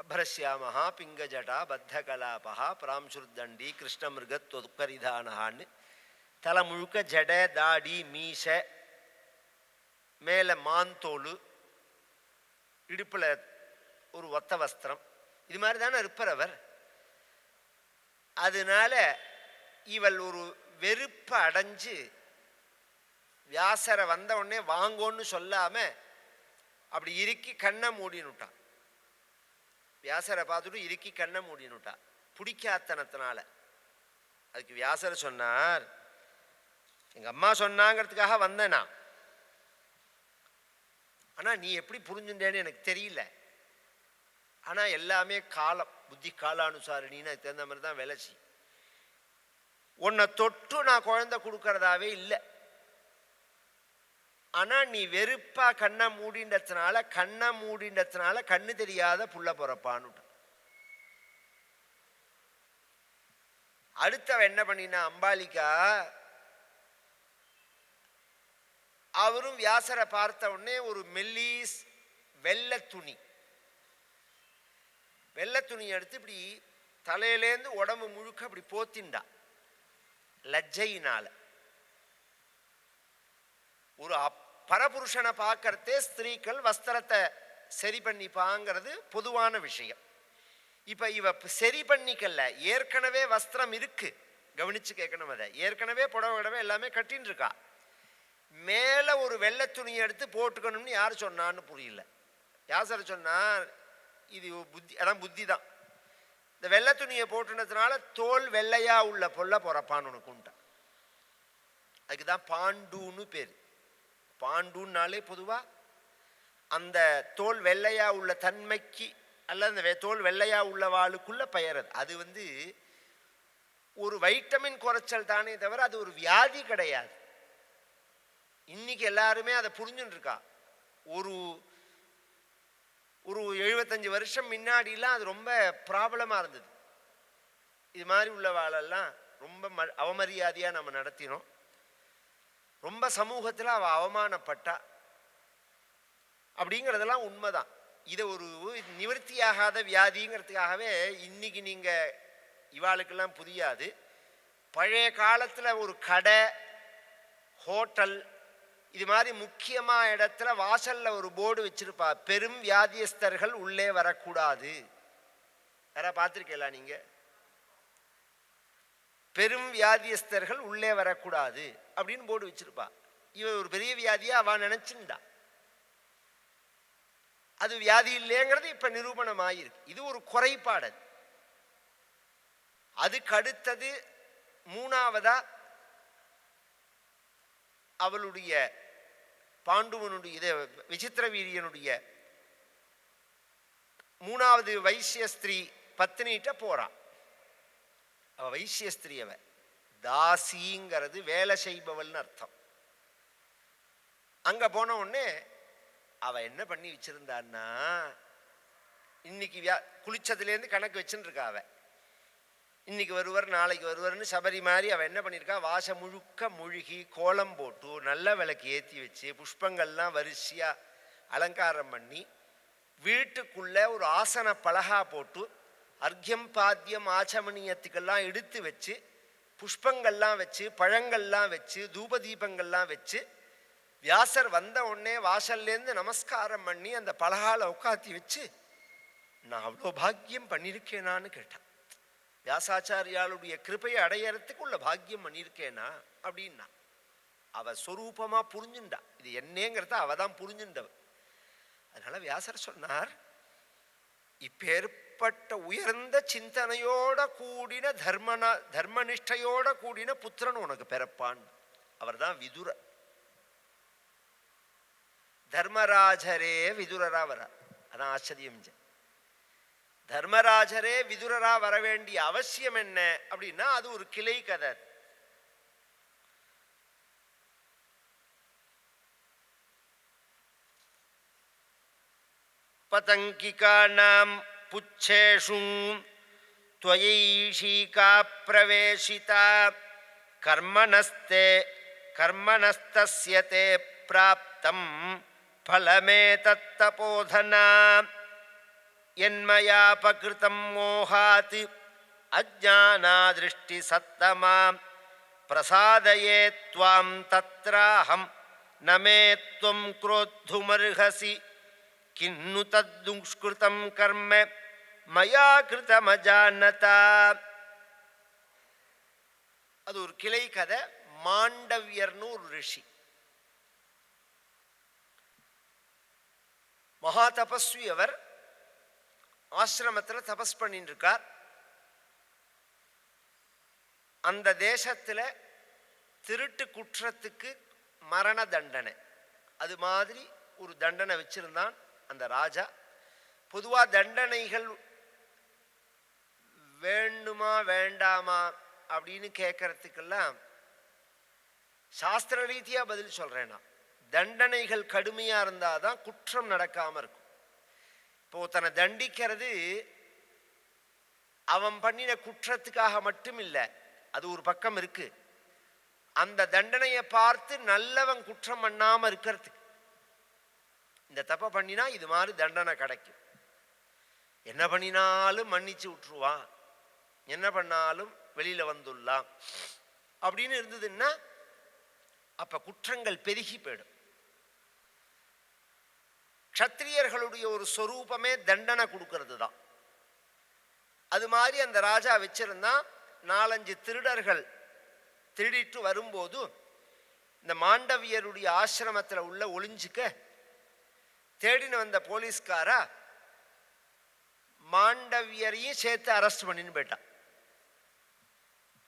அப்ரஸ்யாமஹா பிங்கஜடா பத்தகலாபா பிராம்சுர்தண்டி கிருஷ்ணமிருகத்வதுப்பரிதானஹான்னு தலை முழுக்க ஜட, தாடி, மீச, மேலே மாந்தோடு, இடுப்பில் ஒரு ஒத்த வஸ்திரம், இது மாதிரி தானே இருப்பார் அவர். அதனால இவள் ஒரு வெறுப்பை அடைஞ்சு வியாசரை வந்த உடனே வாங்கோன்னு சொல்லாம அப்படி இறுக்கி கண்ணை மூடினுட்டான். வியாசரை பார்த்துட்டு இறுக்கி கண்ணை மூடினுட்டான் பிடிக்காத்தனத்தினால. அதுக்கு வியாசர் சொன்னார், எங்க அம்மா சொன்னாங்கிறதுக்காக வந்தேனா, ஆனா நீ எப்படி புரிஞ்சுட்டேன்னு எனக்கு தெரியல. ஆனா எல்லாமே காலம், புத்தி காலானுசாரின்னு அதுக்கு தகுந்த மாதிரி தான் விளைச்சி. உன்னை தொட்டு நான் குழந்தை கொடுக்கறதாவே இல்லை. ஆனா நீ வெறுப்பா கண்ணை மூடின்றதுனால கண்ணு தெரியாத புள்ள பிறப்பான்னு. அடுத்தவ என்ன பண்ணினா அம்பாலிகா, அவரும் வியாசரை பார்த்த உடனே ஒரு மெல்லீஸ் வெள்ளை துணி, வெள்ளை துணியை எடுத்து இப்படி தலையிலேருந்து உடம்பு முழுக்க அப்படி போத்தின்டா லஜ்ஜையினால. ஒரு பரபுருஷனை பார்க்கறதே ஸ்திரீக்கள் வஸ்திரத்தை சரி பண்ணிப்பாங்கிறது பொதுவான விஷயம். இப்ப இவ சரி பண்ணிக்கல, ஏற்கனவே வஸ்திரம் இருக்கு. கவனிச்சு கேட்கணும், அதை ஏற்கனவே புடவை கிடவை எல்லாமே கட்டின்னு இருக்கா. மேல ஒரு வெள்ளை துணியை எடுத்து போட்டுக்கணும்னு யார் சொன்னான்னு புரியல. யாசர் சொன்னா இது புத்தி, அதான் புத்தி தான். இந்த வெள்ளை துணியை போட்டுனதுனால தோல் வெள்ளையா உள்ள பொல்ல பொறப்பான்னு உனக்கு உண்டா. அதுக்குதான் பாண்டுன்னு பேரு. பாண்டுன்னாலே பொதுவா அந்த தோல் வெள்ளையா உள்ள தன்மைக்கு அல்ல, அந்த தோல் வெள்ளையா உள்ள வாளுக்குள்ள பெயர். அது ஒரு வைட்டமின் குறைச்சல் தானே தவிர அது ஒரு வியாதி கிடையாது. இன்னைக்கு எல்லாருமே அதை புரிஞ்சுட்டு இருக்கா. ஒரு ஒரு 75 வருஷம் முன்னாடிலாம் அது ரொம்ப ப்ராப்ளமா இருந்தது. இது மாதிரி உள்ள வாழெல்லாம் ரொம்ப அவமரியாதையா நம்ம நடத்தினோம். ரொம்ப சமூகத்தில் அவ அவமானப்பட்டா அப்படிங்கிறதெல்லாம் உண்மைதான். இதை ஒரு நிவர்த்தியாகாத வியாதிங்கிறதுக்காகவே இன்னைக்கு நீங்க இவாளுக்கெல்லாம் புரியாது. பழைய காலத்துல ஒரு கடை, ஹோட்டல், இது மாதிரி முக்கியமான இடத்துல வாசல்ல ஒரு போர்டு வச்சிருப்பா, பெரும் வியாதியஸ்தர்கள் உள்ளே வரக்கூடாது. யாரா பார்த்திருக்கீங்களா நீங்க? பெரும் வியாதியஸ்தர்கள் உள்ளே வரக்கூடாது அப்படின்னு போர்டு வச்சிருப்பா. இவ ஒரு பெரிய வியாதியா அவ நினைச்சுண்டா. அது வியாதி இல்லைங்கிறது இப்ப நிரூபணம் ஆயிருக்கு. இது ஒரு குறைபாடு. அதுக்கு அடுத்தது மூணாவதா அவளுடைய பாண்டுவனுடைய விசித்திர வீரியனுடைய மூணாவது வைசிய ஸ்திரீ பத்னிட்ட போறான். அவ வைசிய ஸ்திரீ, அவ தாசிங்கிறது வேலை செய்பவள்னு அர்த்தம். அங்க போன உடனே அவ என்ன பண்ணி வச்சிருந்தான்னா, இன்னைக்கு குளிச்சதுலேருந்து கணக்கு வச்சுன்னு இருக்கா. அவ இன்னைக்கு வருவர் நாளைக்கு வருவர்னு சபரி மாதிரி அவ என்ன பண்ணியிருக்கா, வாசம் முழுக்க முழுகி கோலம் போட்டு நல்ல விளக்கு ஏற்றி வச்சு புஷ்பங்கள்லாம் வரிசையா அலங்காரம் பண்ணி வீட்டுக்குள்ள ஒரு ஆசன பலகா போட்டு அர்க்கியம் பாத்தியம் ஆச்சமணியத்துக்கெல்லாம் எடுத்து வச்சு புஷ்பங்கள்லாம் வச்சு பழங்கள்லாம் வச்சு தூப தீபங்கள்லாம் வச்சு வியாசர் வந்த உடனே வாசல்லேருந்து நமஸ்காரம் பண்ணி அந்த பலகால உட்காத்தி வச்சு, நான் அவ்வளோ பாக்கியம் பண்ணியிருக்கேனான்னு கேட்டான். வியாசாச்சாரியாளுடைய கிருபையை அடையறதுக்கு உள்ள பாக்கியம் பண்ணியிருக்கேனா அப்படின்னா அவ சொரூபமா புரிஞ்சுண்டா. இது என்னங்கிறத அவ தான் புரிஞ்சுண்டவ. அதனால வியாசர் சொன்னார், இப்பேற்பட்ட உயர்ந்த சிந்தனையோட கூடின தர்மனிஷ்டையோட கூடின புத்திரன் உனக்கு பிறப்பான். அவர் தான் விதுரர். தர்மராஜரே விதுரரா வர. அதான் ஆச்சரியம். தர்மராஜரே விதுரரா வர வேண்டிய அவசியம் என்ன அப்படின்னா அது ஒரு கிளை கதை. பதங்கிகானாம் புச்சேஷு த்வயைஷீகா பிரவேசிதா கர்மணஸ்தஸ்ய தே பிராப்தம் பலமே தத்தபோதனா யன்மயா பக்ருதம் மோகாத் அஜ்ஞானாதிருஷ்டி சத்தமாம் பிரசாதயே த்வாம் தத்ராஹம் நமே த்வம் க்ரோத்துமர்ஹசி கின்னு தத்துஷ்கிருதம் கர்ம மயா கிருதமஜானதா. அது ஒரு கிளை கதை. மாண்டவியர்னு ஒரு ரிஷி, மகா தபஸ்வி. அவர் ஆசிரமத்தில் தபஸ் பண்ணிட்டு இருக்கார். அந்த தேசத்துல திருட்டு குற்றத்துக்கு மரண தண்டனை, அது மாதிரி ஒரு தண்டனை வச்சிருந்தான் அந்த ராஜா. பொதுவா தண்டனைகள் வேண்டுமா வேண்டாமா அப்படின்னு கேட்கறதுக்கெல்லாம் சாஸ்திர ரீதியா பதில் சொல்றேன்னா, தண்டனைகள் கடுமையா இருந்தாதான் குற்றம் நடக்காம இருக்கும். இப்போ தன்னை தண்டிக்கிறது அவன் பண்ணின குற்றத்துக்காக மட்டும் இல்லை, அது ஒரு பக்கம் இருக்கு. அந்த தண்டனையை பார்த்து நல்லவன் குற்றம் பண்ணாம இருக்கிறதுக்கு இந்த தப்பை பண்ணினா இது மாதிரி தண்டனை கிடைக்கும். என்ன பண்ணினாலும் மன்னிச்சு விட்டுருவான், என்ன பண்ணாலும் வெளியில வந்துடலாம் அப்படின்னு இருந்ததுன்னா அப்ப குற்றங்கள் பெருகி போயிடும். க்ஷத்திரியர்களுடைய ஒரு சொரூபமே தண்டனை கொடுக்கறது தான். அது மாதிரி அந்த ராஜா வச்சிருந்தான். 4-5 திருடர்கள் திருடிட்டு வரும்போது இந்த மாண்டவியருடைய ஆசிரமத்தில் உள்ள ஒளிஞ்சுக்க தேடின வந்த போலீஸ்காரா மாண்டவியரையும் சேர்த்து அரெஸ்ட் பண்ணின்னு போயிட்டான்.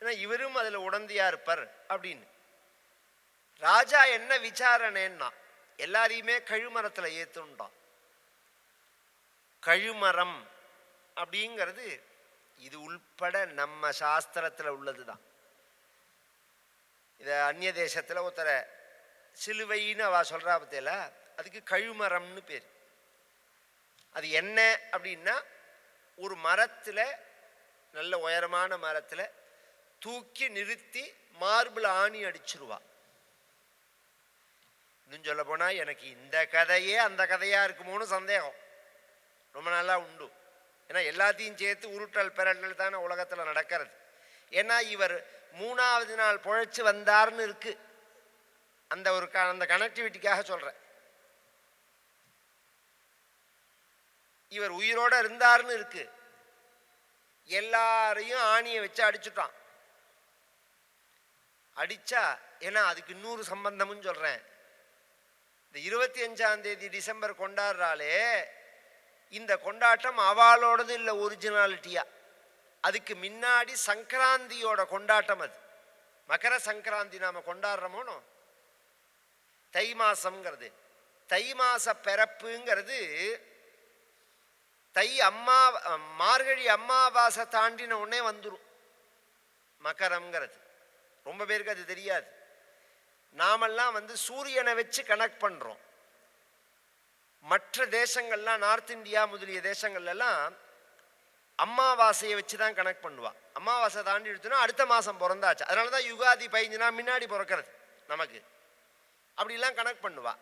ஏன்னா இவரும் அதில் உடந்தையா இருப்பார் அப்படின்னு. ராஜா என்ன விசாரணைன்னா எல்லாரையுமே கழுமரத்தில் ஏத்துண்டான். கழுமரம் அப்படிங்கிறது இது உள்பட நம்ம சாஸ்திரத்தில் உள்ளது தான். இதை அந்நிய தேசத்தில் ஒருத்தரை சிலுவைன்னு அவ சொல்றா பத்தியில, அதுக்கு கழுமரம்னு பேர். அது என்ன அப்படின்னா ஒரு மரத்தில், நல்ல உயரமான மரத்தில் தூக்கி நிறுத்தி மார்பிள் ஆணி அடிச்சிருவா. இன்னும் சொல்ல போனா எனக்கு இந்த கதையே அந்த கதையா இருக்குமோன்னு சந்தேகம் ரொம்ப நாளா உண்டு. ஏன்னா எல்லாத்தையும் சேர்த்து உருட்டல் பெறல் தானே உலகத்தில் நடக்கிறது. ஏன்னா இவர் 3ஆவது நாள் பொழைச்சு வந்தார்னு இருக்கு. அந்த கனெக்டிவிட்டிக்காக சொல்றேன். இவர் உயிரோட இருந்தார்னு இருக்கு. எல்லாரையும் ஆணியை வச்சு அடிச்சுட்டான். அடிச்சா ஏன்னா அதுக்கு இன்னொரு சம்பந்தமும் சொல்றேன். இந்த 25ஆம் தேதி டிசம்பர் கொண்டாடுறாளே, இந்த கொண்டாட்டம் அவளோடது இல்லை ஒரிஜினாலிட்டியா. அதுக்கு முன்னாடி சங்கராந்தியோட கொண்டாட்டம். அது மகர சங்கராந்தி நாம கொண்டாடுறோமோனோ, தை மாசம்ங்கிறது. தை மாச பிறப்புங்கிறது தை மார்கழி அம்மாவாசை தாண்டின உடனே வந்துடும் மகரம்ங்கிறது. ரொம்ப பேருக்கு அது தெரியாது. நாமெல்லாம் சூரியனை வச்சு கனெக்ட் பண்றோம். மற்ற தேசங்கள்லாம், நார்த் இந்தியா முதலிய தேசங்கள்லாம் அம்மாவாசையை வச்சு தான் கனெக்ட் பண்ணுவா. அம்மாவாசை தாண்டி எடுத்தோன்னா அடுத்த மாதம் பிறந்தாச்சு. அதனால தான் யுகாதி 15 நாள் முன்னாடி பிறக்கிறது நமக்கு. அப்படிலாம் கனெக்ட் பண்ணுவா.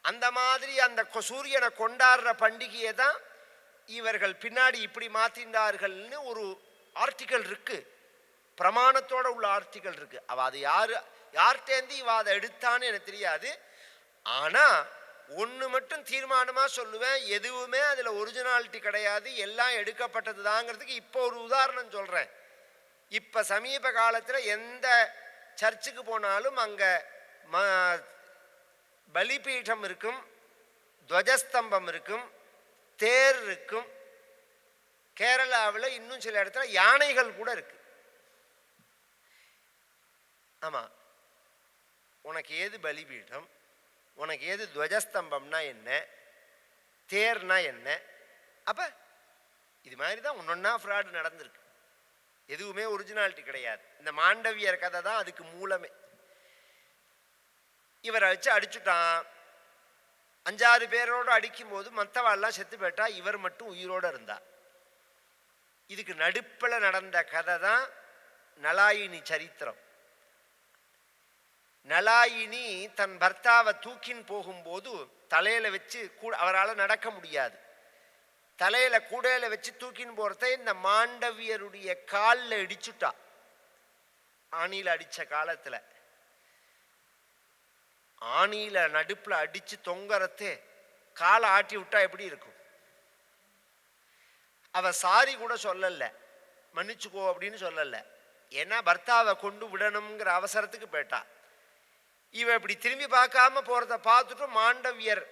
அந்த மாதிரி அந்த சூரியனை கொண்டாடுற பண்டிகையை தான் இவர்கள் பின்னாடி இப்படி மாற்றினார்கள்னு ஒரு ஆர்டிக்கல் இருக்கு, பிரமாணத்தோட உள்ள ஆர்டிக்கல் இருக்கு. அவ அது யார்கிட்டேருந்து இவ அதை எடுத்தான்னு எனக்கு தெரியாது. ஆனால் ஒன்று மட்டும் தீர்மானமாக சொல்லுவேன், எதுவுமே அதில் ஒரிஜினாலிட்டி கிடையாது, எல்லாம் எடுக்கப்பட்டது தாங்கிறதுக்கு இப்போ ஒரு உதாரணம் சொல்கிறேன். இப்போ சமீப காலத்தில் எந்த சர்ச்சுக்கு போனாலும் அங்கே பலிபீடம் இருக்கும், துவஜஸ்தம்பம் இருக்கும், தேர் இருக்கும். கேரளாவில் இன்னும் சில இடத்துல யானைகள் கூட இருக்கு. ஆமாம், உனக்கு ஏது பலிபீடம், உனக்கு ஏது துவஜஸ்தம்பம்னா என்ன, தேர்னா என்ன? அப்போ இது மாதிரி தான் ஒன்றொன்னா ஃப்ராடு நடந்திருக்கு. எதுவுமே ஒரிஜினாலிட்டி கிடையாது. இந்த மாண்டவியர் கதை தான் அதுக்கு மூலமே. இவரை வச்சு அடிச்சுட்டான். 5-6 பேரோடு அடிக்கும் போது மற்றவாள்லாம் செத்து போயிட்டா, இவர் மட்டும் உயிரோடு இருந்தா. இதுக்கு நடுப்பில் நடந்த கதை தான் நலாயினி சரித்திரம். நலாயினி தன் பர்த்தாவை தூக்கின் போகும்போது தலையில வச்சு அவரால் நடக்க முடியாது. தலையில கூடையில வச்சு தூக்கின்னு போறத இந்த மாண்டவியருடைய காலில் இடிச்சுட்டா. ஆணியில அடிச்ச காலத்துல ஆணியில நடுப்புல அடிச்சு தொங்கறதே காலை ஆட்டி விட்டா எப்படி இருக்கும்? அவ சாரி கூட சொல்லல, மன்னிச்சுக்கோ அப்படின்னு சொல்லல. ஏன்னா பர்த்தாவை கொண்டு விடணுங்கிற அவசரத்துக்கு போயிட்டா. இவ இப்படி திரும்பி பார்க்காம போறத பார்த்துட்டு மாண்டவியர்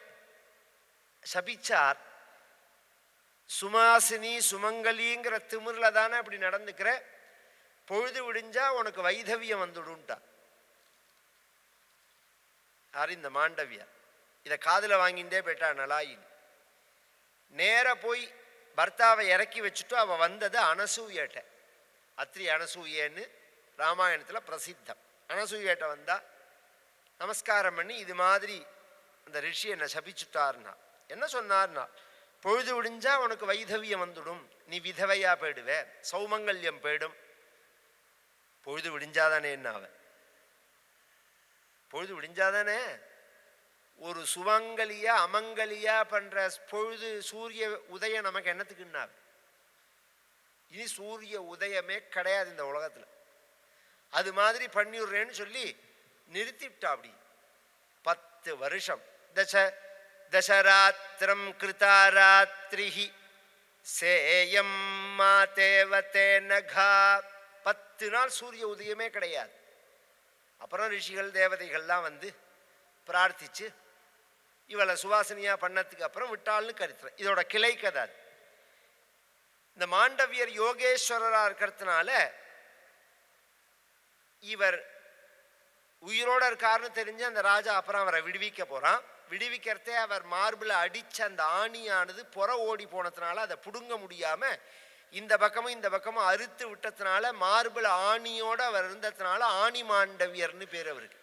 சபிச்சார். சுமாசினி சுமங்கலிங்கிற திமிர்ல தானே அப்படி நடந்துக்கிற, பொழுது விடிஞ்சா உனக்கு வைதவியம் வந்துடும்ட்டா. யாரு? இந்த மாண்டவியர். இதை காதில் வாங்கிட்டே போயிட்டா நலாயினி. நேர போய் பர்த்தாவை இறக்கி வச்சுட்டு அவ வந்தது அனசூயேட்ட. அத்ரி அனசூயன்னு ராமாயணத்தில் பிரசித்தம். அனசூயேட்ட வந்தா நமஸ்காரம் பண்ணி, இது மாதிரி அந்த ரிஷி என்னை சபிச்சுட்டார்னா. என்ன சொன்னார்னா, பொழுது விடிஞ்சா உனக்கு வைதவியம் வந்துடும், நீ விதவையா போயிடுவே, சௌமங்கல்யம் போயிடும். பொழுது விடிஞ்சாதானே என்ன? அவன் பொழுது விடிஞ்சாதானே ஒரு சுமங்கலியா அமங்கலியா பண்ற பொழுது சூரிய உதயம் நமக்கு என்னத்துக்குன்னா, இனி சூரிய உதயமே கிடையாது இந்த உலகத்துல. அது மாதிரி பண்ணிடுறேன்னு சொல்லி நிறுத்திவிட்டா. அப்படி 10 வருஷம். தசராத்திரம் கிருதாராத்ரிஹி சேயம் மாதேவதே நகா. 10 நாள் சூரிய உதயமே கிடையாது. அப்புறம் ரிஷிகள் தேவதைகள்லாம் வந்து பிரார்த்திச்சு இவளை சுவாசனியா பண்ணதுக்கு அப்புறம் விட்டாள்னு கருத்துறேன். இதோட கிளை கதை அது. இந்த மாண்டவியர் யோகேஸ்வரரா இருக்கிறதுனால இவர் உயிரோட இருக்காருன்னு தெரிஞ்சு அந்த ராஜா அப்புறம் அவரை விடுவிக்க போறான். விடுவிக்கிறதே அவர் மார்பில் அடிச்ச அந்த ஆணியானது புற ஓடி போனதுனால அதை புடுங்க முடியாம இந்த பக்கமும் இந்த பக்கமும் அறுத்து விட்டதுனால மார்பில் ஆணியோட அவர் இருந்ததுனால ஆணி மாண்டவியர்னு பேர் அவருக்கு,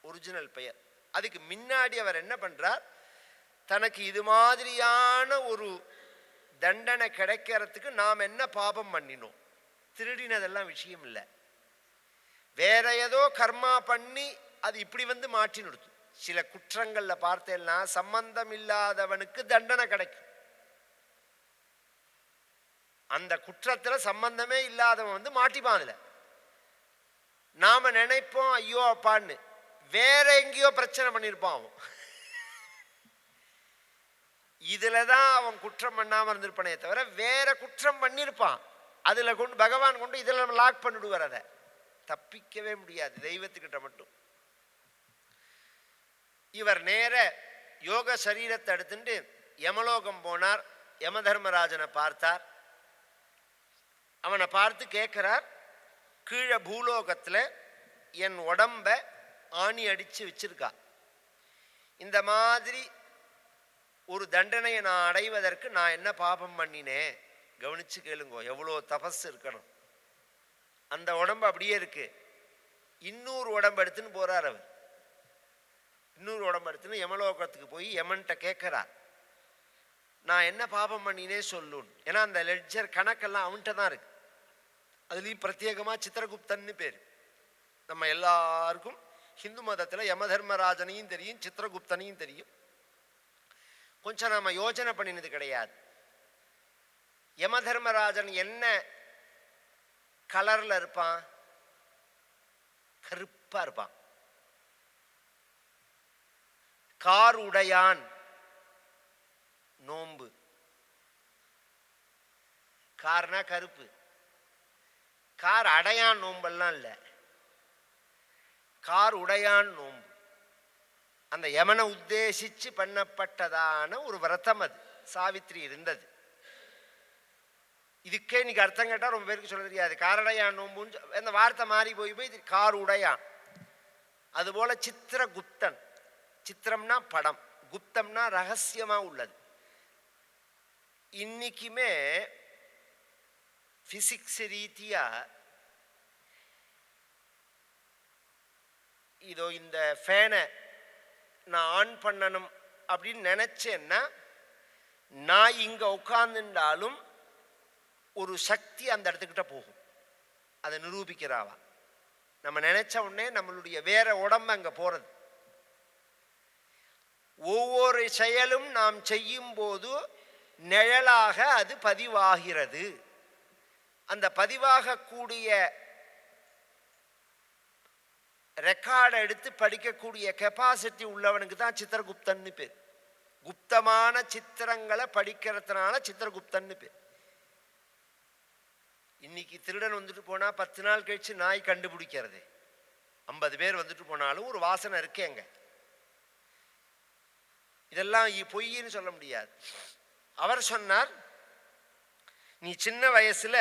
ஒரிஜினல் பெயர். அதுக்கு முன்னாடி அவர் என்ன பண்றார், தனக்கு இது மாதிரியான ஒரு தண்டனை கிடைக்கிறதுக்கு நாம் என்ன பாபம் பண்ணினோம், திருடினதெல்லாம் விஷயம் இல்லை, வேற ஏதோ கர்மா பண்ணி அது இப்படி வந்து மாற்றி நிறுத்தும். சில குற்றங்கள்ல பார்த்தேன்னா சம்பந்தம் இல்லாதவனுக்கு தண்டனை கிடைக்கும். அந்த குற்றத்துல சம்பந்தமே இல்லாதவன் வந்து மாட்டிப்பான். அதுல நாம நினைப்போம் ஐயோ அப்பான்னு, வேற எங்கேயோ பிரச்சனை பண்ணிருப்பான் அவன். இதுலதான் அவன் குற்றம் பண்ணாம இருந்திருப்பானே தவிர வேற குற்றம் பண்ணிருப்பான். அதுல கொண்டு பகவான் கொண்டு இதுல நம்ம லாக் பண்ணிடுவார். அதை தப்பிக்கவே முடியாது தெய்வத்துக்கிட்ட மட்டும். இவர் நேர யோக சரீரத்தை எடுத்துட்டு யமலோகம் போனார். யம தர்மராஜனை பார்த்தார். அவனை பார்த்து கேட்கிறார், கீழே பூலோகத்துல என் உடம்ப ஆணி அடிச்சு வச்சிருக்கா, இந்த மாதிரி ஒரு தண்டனையை நான் அடைவதற்கு நான் என்ன பாபம் பண்ணினேன், கவனிச்சு கேளுங்கோ, எவ்வளோ தபஸ் இருக்கணும். அந்த உடம்பு அப்படியே இருக்கு. இன்னொரு உடம்பு எடுத்துன்னு போறார் அவர். இன்னொரு உடம்பு எடுத்துன்னு யமலோகத்துக்கு போய் யமன்கிட்ட கேட்கிறார், நான் என்ன பாபம் பண்ணினே சொல்லுன்னு. ஏன்னா அந்த லெட்ஜர் கணக்கெல்லாம் அவன்கிட்ட தான் இருக்கு. அதுலேயும் பிரத்யேகமா சித்திரகுப்தன்னு பேர். நம்ம எல்லாருக்கும் ஹிந்து மதத்துல யம தர்மராஜனையும் தெரியும், சித்திரகுப்தனையும் தெரியும். கொஞ்சம் நாம யோஜனை பண்ணினது கிடையாது. யம தர்மராஜன் என்ன கலர்ல இருப்பான், கருப்பா இருப்பான். கார் உடையான் நோம்பு, கார்னா கருப்பு, கார் அடையான் நோம்பெல்லாம் இல்லை, கார் உடையான் நோம்பு. அந்த யமனை உத்தேசிச்சு பண்ணப்பட்டதான ஒரு விரதம் அது. சாவித்திரி இருந்தது. இதுக்கே இன்னைக்கு அர்த்தம் கேட்டால் ரொம்ப பேருக்கு சொல்ல தெரியாது. காரடையான் நோம்புன்னு அந்த வார்த்தை மாறி போய் கார் உடையான். அதுபோல சித்திரகுப்தன், சித்திரம்னா படம், குப்தம்னா ரகசியமா உள்ளது. இன்னைக்குமே பிசிக்ஸ் ரீதியா இதோ இந்த ஃபேனை நான் ஆன் பண்ணணும் அப்படின்னு நினைச்சேன்னா நான் இங்க உட்கார்ந்துட்டாலும் ஒரு சக்தி அந்த இடத்துக்கிட்ட போகும். அதை நிரூபிக்கிறாவா. நம்ம நினைச்ச உடனே நம்மளுடைய வேற உடம்பு அங்க போறது. ஒவ்வொரு செயலும் நாம் செய்யும் போது நிழலாக அது பதிவாகிறது. அந்த பதிவாகக்கூடிய ரெக்கார்டை எடுத்து படிக்கக்கூடிய கெப்பாசிட்டி உள்ளவனுக்கு தான் சித்திரகுப்தன்னு பேர். குப்தமான சித்திரங்களை படிக்கிறதுனால சித்திரகுப்தன்னு பேர். இன்னைக்கு திருடன் வந்துட்டு போனா 10 நாள் கழிச்சு நாய் கண்டுபிடிக்கிறது. 50 பேர் வந்துட்டு போனாலும் ஒரு வாசனை இருக்கேங்க. இதெல்லாம் பொய்ன்னு சொல்ல முடியாது. அவர் சொன்னார், நீ சின்ன வயசுல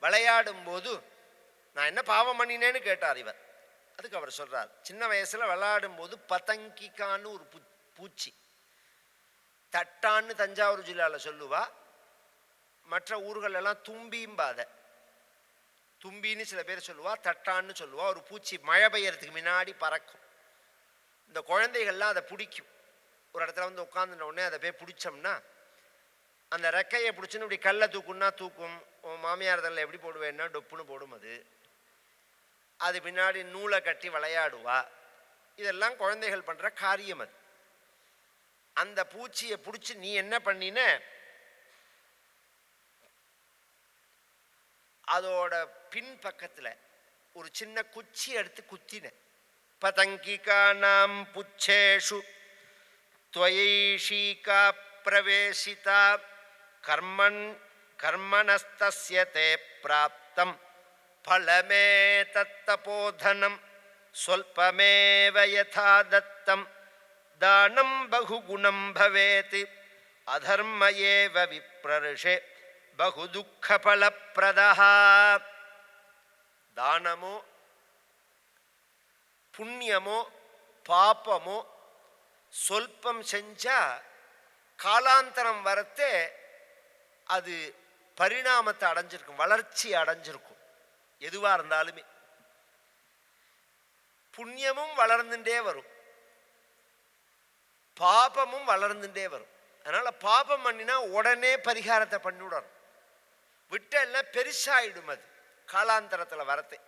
விளையாடும் போது நான் என்ன பாவம் பண்ணினேன்னு கேட்டார் இவர். அதுக்கு அவர் சொல்றார், சின்ன வயசுல விளையாடும் போது பதங்கிக்கான்னு ஒரு பூச்சி, தட்டான்னு தஞ்சாவூர் ஜில்லால சொல்லுவா, மற்ற ஊர்கள் எல்லாம் தும்பிம்பாத, தும்பின்னு சில பேர் சொல்லுவா, தட்டான்னு சொல்லுவா. ஒரு பூச்சி மழை பெய்யறதுக்கு முன்னாடி பறக்கும். இந்த குழந்தைகள்லாம் அதை பிடிக்கும். ஒரு இடத்துல வந்து உட்காந்துன உடனே அதை போய் பிடிச்சோம்னா அந்த ரெக்கையை பிடிச்சுன்னு இப்படி கல்லை தூக்குன்னா தூக்கும். மாமியார் தல்ல எப்படி போடுவேன்னா டொப்புன்னு போடும். அது பின்னாடி நூலை கட்டி விளையாடுவா. இதெல்லாம் குழந்தைகள் பண்ற காரியம். அது அந்த பூச்சியை பிடிச்சி நீ என்ன பண்ணின, அதோட பின் பக்கத்துல ஒரு சின்ன குச்சி எடுத்து குத்தின. பதங்கிகானாம் புச்சேஷு त्वयैषीका प्रवेशिता कर्मणस्तस्य ते प्राप्तं फलमेतत्तपोधनं स्वल्पमेव यथा दत्तं दानं बहुगुणं भवेत् अधर्म एव विप्रर्षे बहुदुःखफलप्रदः. தானமோ புண்ணியமோ பாப்பமோ சொல்பம் செஞ்சா காலாந்தரம் வரத்தே அது பரிணாமத்தை அடைஞ்சிருக்கும், வளர்ச்சி அடைஞ்சிருக்கும். எதுவா இருந்தாலுமே புண்ணியமும் வளர்ந்துட்டே வரும், பாபமும் வளர்ந்துட்டே வரும். அதனால பாபம் பண்ணினா உடனே பரிகாரத்தை பண்ணிவிடணும். விட்டெல்லாம் பெருசாயிடும், அது காலாந்தரத்தில் வரத்தே.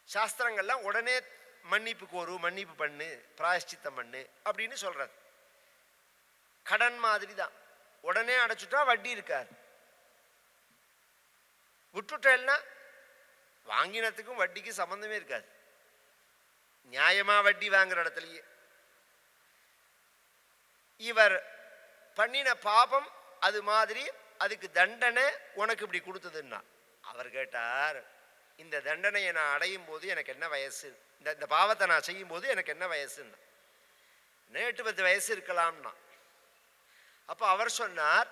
சாஸ்திரங்கள்லாம் உடனே மன்னிப்புக்கு ஒரு மன்னிப்பு பண்ணு, பிராயஷ்சித்தம் பண்ணு அப்படின்னு சொல்றது. கடன் மாதிரி தான், உடனே அடைச்சுட்டா வட்டி இருக்காது. விட்டுட்டேன்னா வாங்கினத்துக்கும் வட்டிக்கு சம்பந்தமே இருக்காது. நியாயமா வட்டி வாங்குற இடத்துலயே இவர் பண்ணின பாபம் அது மாதிரி, அதுக்கு தண்டனை உனக்கு இப்படி கொடுத்ததுன்னா. அவர் கேட்டார், இந்த தண்டனையை நான் அடையும் போது எனக்கு என்ன வயசு, இந்த பாவத்தை நான் செய்யும் போது எனக்கு என்ன வயசுன்னா. 8-10 வயசு இருக்கலாம்னா. அப்போ அவர் சொன்னார்,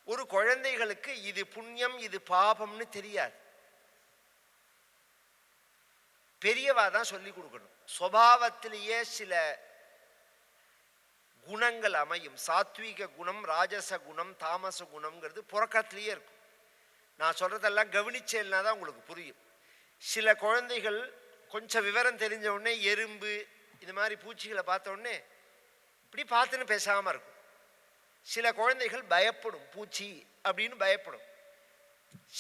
ஒரு குழந்தைகளுக்கு இது புண்ணியம் இது பாபம்னு தெரியாது, பெரியவா தான் சொல்லி கொடுக்கணும். சுபாவத்திலேயே சில குணங்கள் அமையும். சாத்வீக குணம், ராஜச குணம், தாமச குணம்ங்கிறது புறக்கத்திலேயே இருக்கும். நான் சொல்றதெல்லாம் கவனிச்சேன்னா தான் உங்களுக்கு புரியும். சில குழந்தைகள் கொஞ்சம் விவரம் தெரிஞ்ச உடனே எறும்பு இது மாதிரி பூச்சிகளை பார்த்த உடனே இப்படி பார்த்துன்னு பேசாமல் இருக்கும். சில குழந்தைகள் பயப்படும், பூச்சி அப்படின்னு பயப்படும்.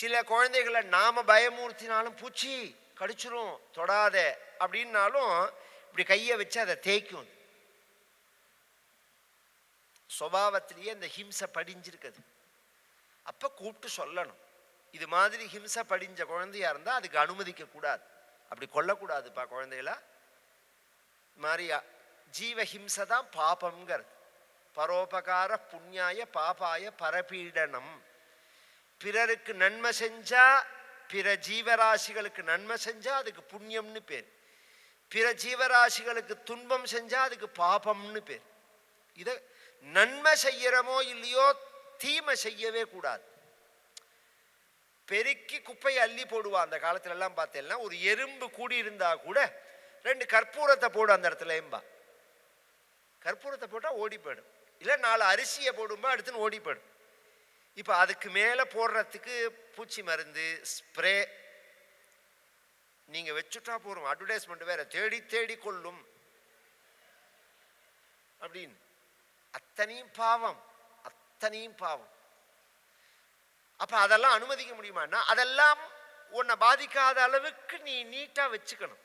சில குழந்தைகளை நாம பயமூர்த்தினாலும் பூச்சி கடிச்சிரும் தொடாத அப்படின்னாலும் இப்படி கையை வச்சு அதை தேய்க்கும். சுபாவத்திலேயே இந்த ஹிம்சை படிஞ்சிருக்குது. அப்போ கூப்பிட்டு சொல்லணும், இது மாதிரி ஹிம்சை படிஞ்ச குழந்தையா இருந்தால் அதுக்கு அனுமதிக்க கூடாது, அப்படி கொல்லக்கூடாதுப்பா குழந்தைகளா. மாதிரி ஜீவஹிம்சை தான் பாபம்ங்கிறது. பரோபகார புண்ணியாய பாபாய பரபீடனம். பிறருக்கு நன்மை செஞ்சா, பிற ஜீவராசிகளுக்கு நன்மை செஞ்சா அதுக்கு புண்ணியம்னு பேர். பிற ஜீவராசிகளுக்கு துன்பம் செஞ்சா அதுக்கு பாபம்னு பேர். இதை நன்மை செய்யறமோ இல்லையோ தீமை செய்யவே கூடாது. பெருக்கி குப்பையை அள்ளி போடுவான். அந்த காலத்துல எல்லாம் பார்த்தேன்னா ஒரு எறும்பு கூடி இருந்தா கூட 2 கற்பூரத்தை போடு அந்த இடத்துல எம்பா. கற்பூரத்தை போட்டா ஓடி போயிடும், இல்லை 4 அரிசியை போடும்பா அடுத்துன்னு ஓடி போயிடும். இப்போ அதுக்கு மேலே போடுறதுக்கு பூச்சி மருந்து ஸ்ப்ரே நீங்க வச்சுட்டா போறோம். அட்வர்டைஸ்மெண்ட் வேற, தேடி தேடி கொள்ளும் அப்படின்னு. அத்தனையும் பாவம், அத்தனையும் பாவம். அப்ப அதெல்லாம் அனுமதிக்க முடியுமான்னா அதெல்லாம் உன்னை பாதிக்காத அளவுக்கு நீ நீட்டா வச்சுக்கணும்.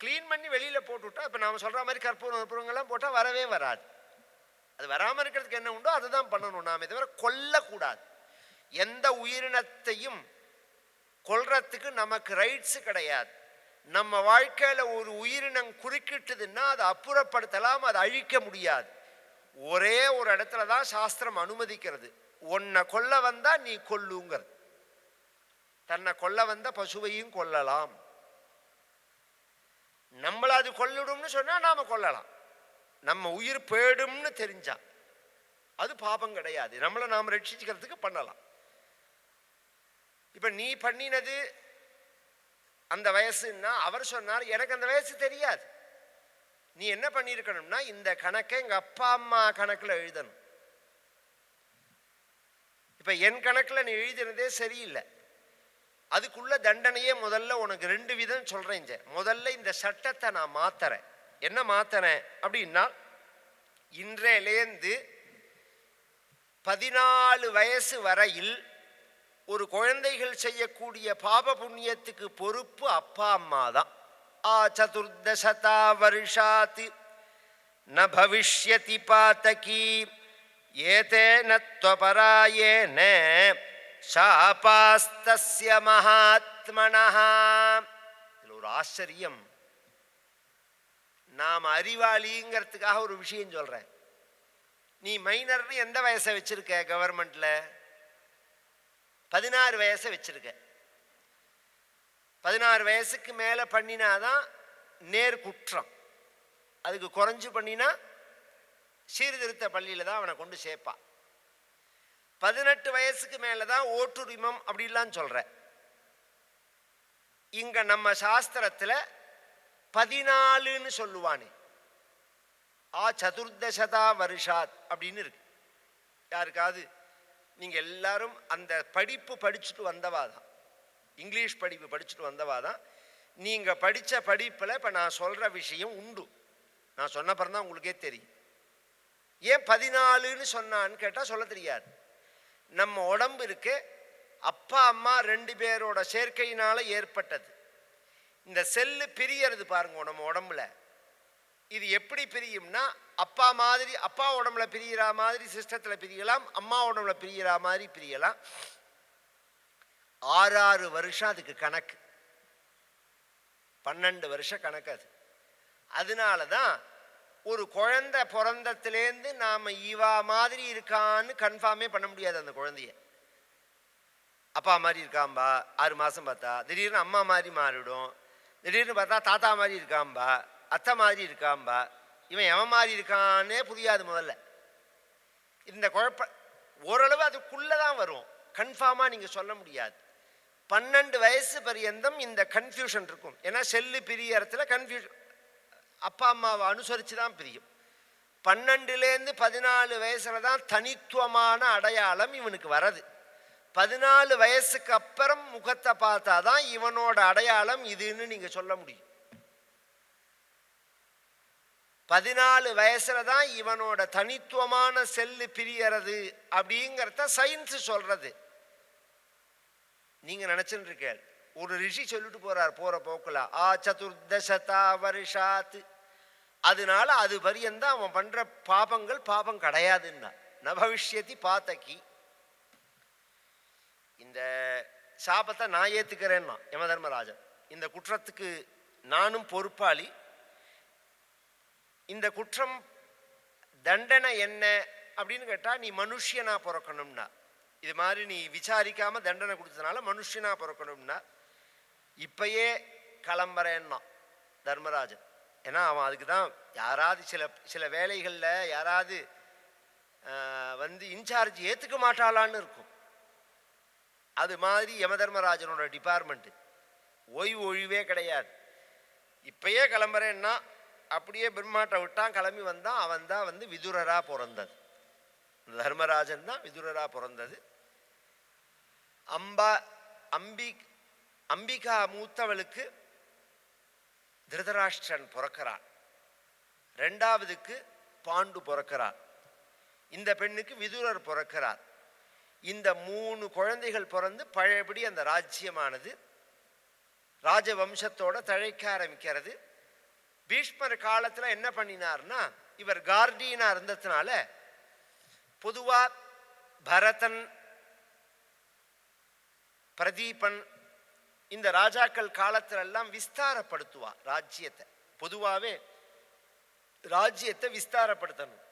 கிளீன் பண்ணி வெளியில போட்டுவிட்டா, இப்ப நாம சொல்ற மாதிரி கற்பூரங்கள்லாம் போட்டா வரவே வராது. அது வராம இருக்கிறதுக்கு என்ன உண்டோ அதுதான் பண்ணணும். நாம தவிர கொல்லக்கூடாது. எந்த உயிரினத்தையும் கொல்றதுக்கு நமக்கு ரைட்ஸ் கிடையாது. நம்ம வாழ்க்கையில ஒரு உயிரினம் குறுக்கிட்டுதுன்னா அதை அப்புறப்படுத்தலாம், அதை அழிக்க முடியாது. ஒரே ஒரு இடத்துல தான் சாஸ்திரம் அனுமதிக்கிறது, உன்னை கொல்ல வந்தா நீ கொல்லுங்கிறது. தன்னை கொல்ல வந்த பசுவையும் கொல்லலாம். நம்மள அது கொல்லிடும்னு சொன்னா நாம கொல்லலாம். நம்ம உயிர் போயிடும்னு தெரிஞ்சா அது பாபம் கிடையாது. நம்மளை நாம் ரட்சிச்சுக்கிறதுக்கு பண்ணலாம். இப்ப நீ பண்ணினது அந்த வயசுன்னா அவர் சொன்னார், எனக்கு அந்த வயசு தெரியாது. நீ என்ன பண்ணியிருக்கணும்னா இந்த கணக்கை எங்க அப்பா அம்மா கணக்குல எழுதணும். இப்ப என் கணக்குல நீ எழுதினதே சரியில்லை. அதுக்குள்ள தண்டனையே முதல்ல உனக்கு 2 விதம் சொல்றேன். முதல்ல இந்த சட்டத்தை நான் மாத்துறேன். என்ன மாத்துறேன் அப்படின்னா, இன்றையிலேந்து 14 வயசு வரையில் ஒரு குழந்தைகள் செய்யக்கூடிய பாப புண்ணியத்துக்கு பொறுப்பு அப்பா அம்மா தான். ஆசதுர்தசதா வருஷாத் ந பவிஷ்யதி பாதகி ஏதேன த்வபராயேன சாபாஸ்தஸ்ய மகாத்மனஹ. இதில் ஒரு ஆச்சரியம். நாம் அறிவாளிங்கிறதுக்காக ஒரு விஷயம் சொல்றேன். நீ மைனர்னு எந்த வயசை வச்சிருக்க? கவர்மெண்ட்ல 16 வயசை வச்சிருக்க. 16 வயசுக்கு மேல பண்ணினாதான் நேர் குற்றம். அதுக்கு குறைஞ்சு பண்ணினா சீர்திருத்த பள்ளியில தான் அவனை கொண்டு சேர்ப்பா. 18 வயசுக்கு மேலதான் ஓட்டுரிமம் அப்படிலாம் சொல்ற. இங்க நம்ம சாஸ்திரத்துல 14ன்னு சொல்லுவானே. சதுர்தசதா வருஷாத் அப்படின்னு இருக்கு. யாருக்காவது நீங்க எல்லாரும் அந்த படிப்பு படிச்சுட்டு வந்தவாதான், இங்கிலீஷ் படிப்பு படிச்சுட்டு வந்தவாதான். நீங்க படிச்ச படிப்புல இப்ப நான் சொல்ற விஷயம் உண்டு. நான் சொன்ன பிறந்தான் உங்களுக்கே தெரியும். ஏன் 14ன்னு சொன்னான்னு கேட்டா சொல்ல தெரியாது. நம்ம உடம்பு இருக்கு, அப்பா அம்மா 2 பேரோட சேர்க்கையினால ஏற்பட்டது. இந்த செல்லு பிரியறது பாருங்க நம்ம உடம்புல. இது எப்படி பிரியும்னா, அப்பா மாதிரி அப்பா உடம்புல பிரியிற மாதிரி சிஸ்டத்தில் பிரியலாம், அம்மா உடம்புல பிரியிற மாதிரி பிரியலாம். 6 வருஷம் அதுக்கு கணக்கு, 12 வருஷம் கணக்கு அது. அதனால தான் ஒரு குழந்தை பிறந்தத்துலேருந்து நாம் இவா மாதிரி இருக்கான்னு கன்ஃபார்மே பண்ண முடியாது. அந்த குழந்தைய அப்பா மாதிரி இருக்காம்பா 6 மாதம் பார்த்தா, திடீர்னு அம்மா மாதிரி மாறிடும். திடீர்னு பார்த்தா தாத்தா மாதிரி இருக்காம்பா, அத்தை மாதிரி இருக்காம்பா, இவன் எவன் மாதிரி இருக்கான்னே புரியாது முதல்ல. இந்த குழப்ப ஓரளவு அதுக்குள்ளதான் வரும், கன்ஃபார்மாக நீங்கள் சொல்ல முடியாது. 12 வயசு பரியந்தம் இந்த கன்ஃபியூஷன் இருக்கும். ஏன்னா செல்லு பிரியறதுல கன்ஃபியூஷன் அப்பா அம்மாவை அனுசரித்து தான் பிரியும். 12லேருந்து 14 வயசுல தான் தனித்துவமான அடையாளம் இவனுக்கு வரது. 14 வயசுக்கு அப்புறம் முகத்தை பார்த்தா தான் இவனோட அடையாளம் இதுன்னு நீங்க சொல்ல முடியும். 14 வயசுல தான் இவனோட தனித்துவமான செல்லு பிரியறது அப்படிங்கிறத சயின்ஸ் சொல்றது. நீங்க நினைச்சுட்டு இருக்க ஒரு ரிஷி சொல்லிட்டு போறார் போற போக்குல சதுர்தசதா வருஷாத். அதனால அது பரியந்தா அவன் பண்ற பாபங்கள் பாபம் கிடையாதுன்னா ந பவிஷ்யதி பாதகி. இந்த சாபத்தை நான் ஏத்துக்கிறேன்னா யம தர்மராஜன், இந்த குற்றத்துக்கு நானும் பொறுப்பாளி. இந்த குற்றம் தண்டனை என்ன அப்படின்னு கேட்டா, நீ மனுஷியனா பிறக்கணும்னா, இது மாதிரி நீ விசாரிக்காம தண்டனை கொடுத்ததுனால மனுஷனா பிறக்கணும்னா இப்பயே கிளம்புறேன்னா தர்மராஜன். ஏன்னா அவன் அதுக்கு தான் யாராவது சில வேலைகளில் யாராவது வந்து இன்சார்ஜ் ஏற்றுக்க மாட்டாளான்னு இருக்கும். அது மாதிரி யம தர்மராஜனோட டிபார்ட்மெண்ட்டு ஒழிவே கிடையாது. இப்பயே கிளம்புறேன்னா அப்படியே பிரம்மாட்டை விட்டான், கிளம்பி வந்தான். அவன் தான் வந்து விதுரரா பிறந்தது. தர்மராஜன் தான் விதுரரா பிறந்தது. அம்பிகா மூத்தவளுக்கு திருதராஷ்டிரன் பிறக்கிறான், 2வதுக்கு பாண்டு பிறக்கிறார், இந்த பெண்ணுக்கு விதுரர் பிறக்கிறார். இந்த 3 குழந்தைகள் பிறந்து பழையபடி அந்த ராஜ்யமானது ராஜவம்சத்தோட தழைக்க ஆரம்பிக்கிறது. பீஷ்மர் காலத்துல என்ன பண்ணினார்னா, இவர் கார்டியனா இருந்ததுனால பொதுவா பரதன் பிரதீபன் இந்த ராஜாக்கள் காலத்துல எல்லாம் விஸ்தாரப்படுத்துவா ராஜ்யத்தை. பொதுவாகவே ராஜ்யத்தை விஸ்தாரப்படுத்தணும்.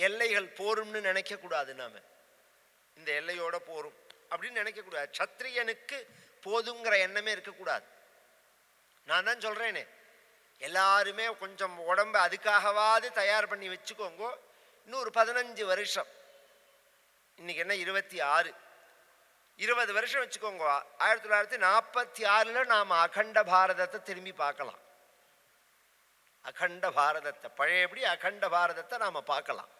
எல்லைகள் போரும்னு நினைக்க கூடாது. நாம இந்த எல்லையோட போரும் அப்படின்னு நினைக்க கூடாது. சத்திரியனுக்கு போதுங்கிற எண்ணமே இருக்கக்கூடாது. நான் தான் சொல்றேனே, எல்லாருமே கொஞ்சம் உடம்ப அதுக்காகவாது தயார் பண்ணி வச்சுக்கோங்க. இன்னும் ஒரு 15 வருஷம், இன்னைக்கு என்ன 26, 20 வருஷம் வச்சுக்கோங்க. 1946 நாம் அகண்ட பாரதத்தை திரும்பி பார்க்கலாம். அகண்ட பாரதத்தை பழையபடி அகண்ட பாரதத்தை நாம பார்க்கலாம்.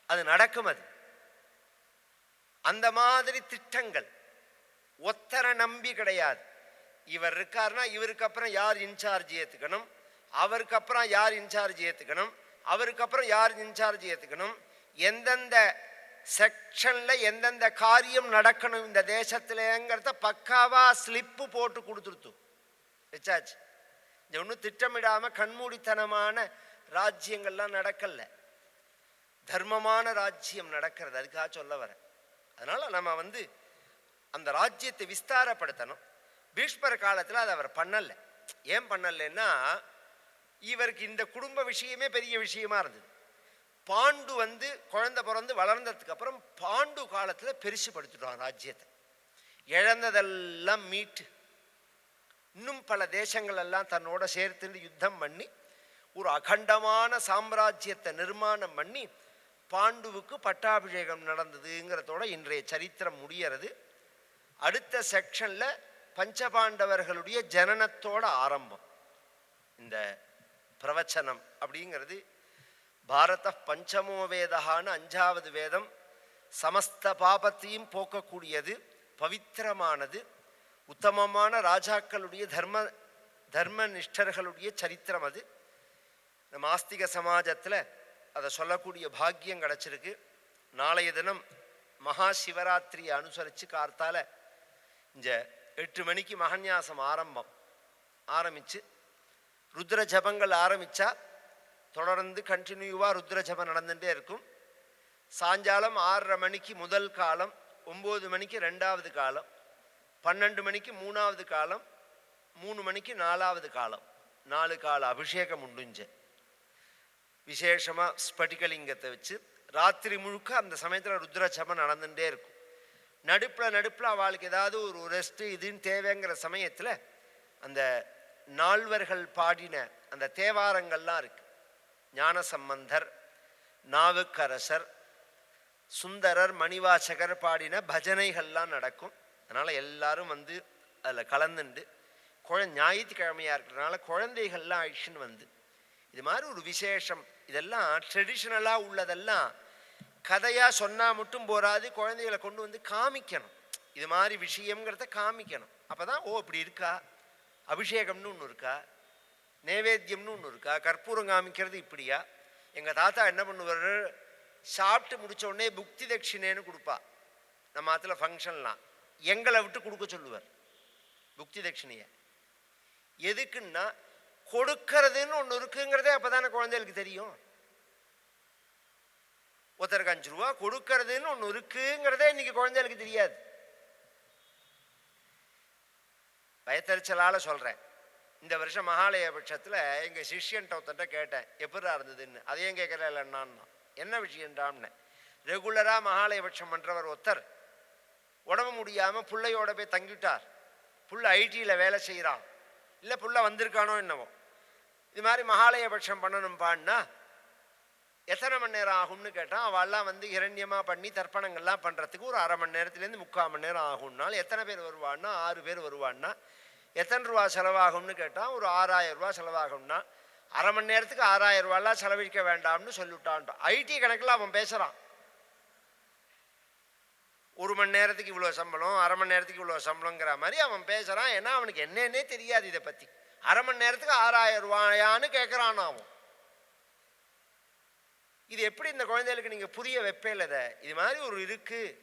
அது நடக்கும். அது அந்த மாதிரி திட்டங்கள் ஒத்தரை நம்பி கிடையாது. இவர் இருக்காருன்னா இவருக்கு அப்புறம் யார் இன்சார்ஜ் ஏத்துக்கணும், அவருக்கு அப்புறம் யார் இன்சார்ஜ் ஏத்துக்கணும், அவருக்கு அப்புறம் யார் இன்சார்ஜ் ஏத்துக்கணும், எந்தெந்த செக்ஷனில் எந்தெந்த காரியம் நடக்கணும் இந்த தேசத்துலங்கிறத பக்காவாக ஸ்லிப்பு போட்டு கொடுத்துருத்து வச்சாச்சு. இந்த ஒன்றும் திட்டமிடாமல் கண்மூடித்தனமான ராஜ்யங்கள்லாம் நடக்கல, தர்மமான ராஜ்யம் நடக்கிறது. அதுக்காக சொல்ல வரேன். அதனால் நம்ம அந்த ராஜ்யத்தை விஸ்தாரப்படுத்தணும். பீஷ்மர் காலத்தில் அதை அவர் பண்ணலை. ஏன் பண்ணலைன்னா, இவருக்கு இந்த குடும்ப விஷயமே பெரிய விஷயமா இருந்தது. பாண்டு குழந்தை பிறந்து வளர்ந்ததுக்கு அப்புறம் பாண்டு காலத்தில் பெருசு படுத்துட்டான் ராஜ்யத்தை. இழந்ததெல்லாம் மீட்டு இன்னும் பல தேசங்கள் எல்லாம் தன்னோட சேர்த்துட்டு யுத்தம் பண்ணி ஒரு அகண்டமான சாம்ராஜ்யத்தை நிர்மாணம் பண்ணி பாண்டுவுக்கு பட்டாபிஷேகம் நடந்ததுங்கிறதோட இன்றைய சரித்திரம் முடியறது. அடுத்த செக்ஷனில் பஞ்சபாண்டவர்களுடைய ஜனனத்தோட ஆரம்பம். இந்த பிரவச்சனம் அப்படிங்கிறது பாரத பஞ்சமோ வேதகான்னு 5வது வேதம். சமஸ்த பாபத்தையும் போக்கக்கூடியது, பவித்திரமானது, உத்தமமான ராஜாக்களுடைய தர்ம நிஷ்டர்களுடைய சரித்திரம் அது. நம்ம ஆஸ்திக சமாஜத்தில் அதை சொல்லக்கூடிய பாக்கியம் கிடச்சிருக்கு. நாளைய தினம் மகா சிவராத்திரியை அனுசரித்து கார்த்தால இந்த 8 மணிக்கு மகன்யாசம் ஆரம்பித்து ருத்ர ஜபங்கள் ஆரம்பித்தா தொடர்ந்து கண்டினியூவாக ருத்ர ஜபம் நடந்துகிட்டே இருக்கும். சாயங்காலம் 6:30 மணிக்கு முதல் காலம், 9 மணிக்கு 2வது காலம், 12 மணிக்கு 3வது காலம், 3 மணிக்கு 4வது காலம். 4 கால அபிஷேகம் உண்டுஞ்ச விசேஷமாக ஸ்பட்டிகலிங்கத்தை வச்சு ராத்திரி முழுக்க அந்த சமயத்தில் ருத்ர ஜபம் நடந்துகிட்டே இருக்கும். நடுப்பில் அவளுக்கு ஏதாவது ஒரு ரெஸ்ட்டு இதுன்னு தேவைங்கிற சமயத்தில் அந்த நால்வர்கள் பாடின அந்த தேவாரங்கள்லாம் இருக்கு. ஞானசம்பந்தர், நாவுக்கரசர், சுந்தரர், மணிவாசகர் பாடின பஜனைகள்லாம் நடக்கும். அதனால் எல்லாரும் அதில் கலந்துண்டு ஞாயிற்றுக்கிழமையாக இருக்கிறதுனால குழந்தைகள்லாம் அழிச்சுன்னு இது மாதிரி ஒரு விசேஷம். இதெல்லாம் ட்ரெடிஷ்னலாக உள்ளதெல்லாம் கதையாக சொன்னால் மட்டும் போராது, குழந்தைகளை கொண்டு காமிக்கணும். இது மாதிரி விஷயங்கிறத காமிக்கணும். அப்போ தான் இப்படி இருக்கா, அபிஷேகம்னு ஒன்று இருக்கா, நைவேத்தியம்னு ஒன்று இருக்கா, கற்பூரம் காமிக்கிறது இப்படியா. எங்கள் தாத்தா என்ன பண்ணுவார், சாப்பிட்டு முடித்த உடனே புக்தி தட்சிணேன்னு கொடுப்பா. நம்ம அதில் ஃபங்க்ஷன்லாம் எங்களை விட்டு கொடுக்க சொல்லுவார் புக்தி தட்சிணையை. எதுக்குன்னா கொடுக்கறதுன்னு ஒன்று இருக்குங்கிறதே அப்போ தானே குழந்தைகளுக்கு தெரியும். ஒருத்தருக்கு 5 ரூபா கொடுக்கறதுன்னு ஒன்று இருக்குங்கிறதே இன்னைக்கு குழந்தைகளுக்கு தெரியாது. பயத்தறிச்சலால் சொல்கிறேன். இந்த வருஷம் மகாலய பட்சத்தில் எங்கள் சிஷ்யன்ட்ட ஒருத்தன்ட்ட கேட்டேன் எப்படா இருந்ததுன்னு. அதையும் கேட்கல இல்லைன்னான்னா என்ன விஷயன்றான்னு. ரெகுலராக மகாலய பட்சம் பண்ணுறவர் ஒருத்தர் உடம்பு முடியாமல் பிள்ளையோட போய் தங்கிட்டார். புள்ள ஐடியில் வேலை செய்கிறான், இல்லை புள்ள வந்திருக்கானோ என்னவோ. இது மாதிரி மகாலய பட்சம் பண்ணணும்பான்னா எத்தனை மணி நேரம் ஆகும்னு கேட்டான். அவள்லாம் இரண்யமாக பண்ணி தர்ப்பணங்கள்லாம் பண்ணுறதுக்கு ஒரு 1/2 மணி நேரத்துலேருந்து 3/4 மணி நேரம் ஆகும்னாலும் எத்தனை பேர் வருவான்னா 6 பேர் வருவான்னா எத்தனை ரூபா செலவாகும்னு கேட்டால் ஒரு 6000 ரூபா செலவாகும்னா 1/2 மணி நேரத்துக்கு 6000 ரூபாலாம் செலவழிக்க வேண்டாம்னு சொல்லிவிட்டான். ஐடி கணக்கில் அவன் பேசுகிறான். 1 மணி நேரத்துக்கு இவ்வளோ சம்பளம், 1/2 மணி நேரத்துக்கு இவ்வளோ சம்பளங்கிற மாதிரி அவன் பேசுகிறான். ஏன்னா அவனுக்கு என்னன்னே தெரியாது இதை பற்றி. 1/2 மணி நேரத்துக்கு 6000 ரூபாயான்னு கேட்குறான் அவன். இது எப்படி இந்த குழந்தைகளுக்கு நீங்கள் புரிய வைப்பேல இதை இது மாதிரி ஒரு இருக்குது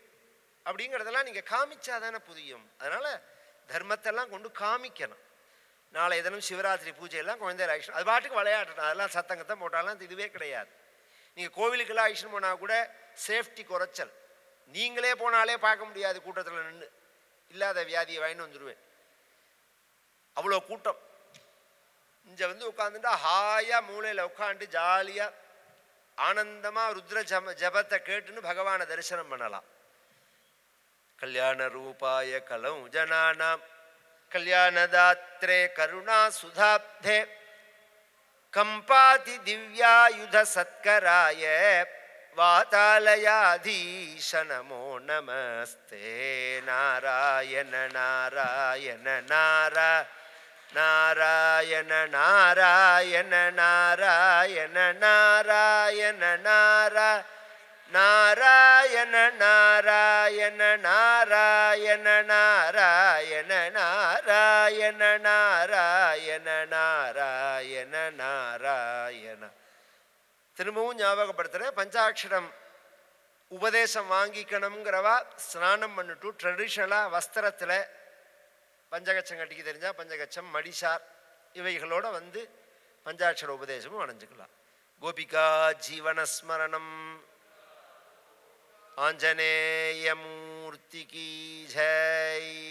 அப்படிங்கிறதெல்லாம் நீங்கள் காமிச்சா தானே புரியும். அதனால் தர்மத்தெல்லாம் கொண்டு காமிக்கணும். நாளை தினம் சிவராத்திரி பூஜையெல்லாம் குழந்தைகள் ஆக்ஷன் அது பாட்டுக்கு விளையாடணும். அதெல்லாம் சத்தங்கத்தை போட்டாலாம் இதுவே கிடையாது. நீங்கள் கோவிலுக்கெல்லாம் ஆக்ஷன் போனால் கூட சேஃப்டி குறைச்சல். நீங்களே போனாலே பார்க்க முடியாது கூட்டத்தில் நின்று. இல்லாத வியாதியை வாங்கிட்டு வந்துடுவேன். அவ்வளோ கூட்டம். இங்கே உட்காந்துட்டா ஹாயாக மூளையில் உட்காந்து ஜாலியாக ஆனந்தமாக ருத்ர ஜபத்தை கேட்டுன்னு பகவானை தரிசனம் பண்ணலாம். கல்யாண ரூபாய கலம் ஜனானாம் கல்யாணதாத்ரே கருணா சுதாப்தே கம்பாதி திவ்யாயுத சத்கராய வாதாலயாதீஷ நமோ நமஸ்தே. நாராயண நாராயண நாராயண நாராயண நாராயண நாராயண நாராயண நாராயண நாராயண நாராயண நாராயண நாராயண நாராயண நாராயண. திரும்பவும் ஞாபகப்படுத்துகிறேன். பஞ்சாட்சரம் உபதேசம் வாங்கிக்கணுங்கிறவா ஸ்நானம் பண்ணிட்டு ட்ரெடிஷ்னலாக வஸ்திரத்தில் பஞ்சகச்சம் கட்டிக்க தெரிஞ்சால் பஞ்சகச்சம் மடிசார் இவைகளோட வந்து பஞ்சாட்சர உபதேசமும் அடைஞ்சுக்கலாம். கோபிகா ஜீவனஸ்மரணம். ஆஞ்சநேயமூர்த்திக்கு ஜெய்.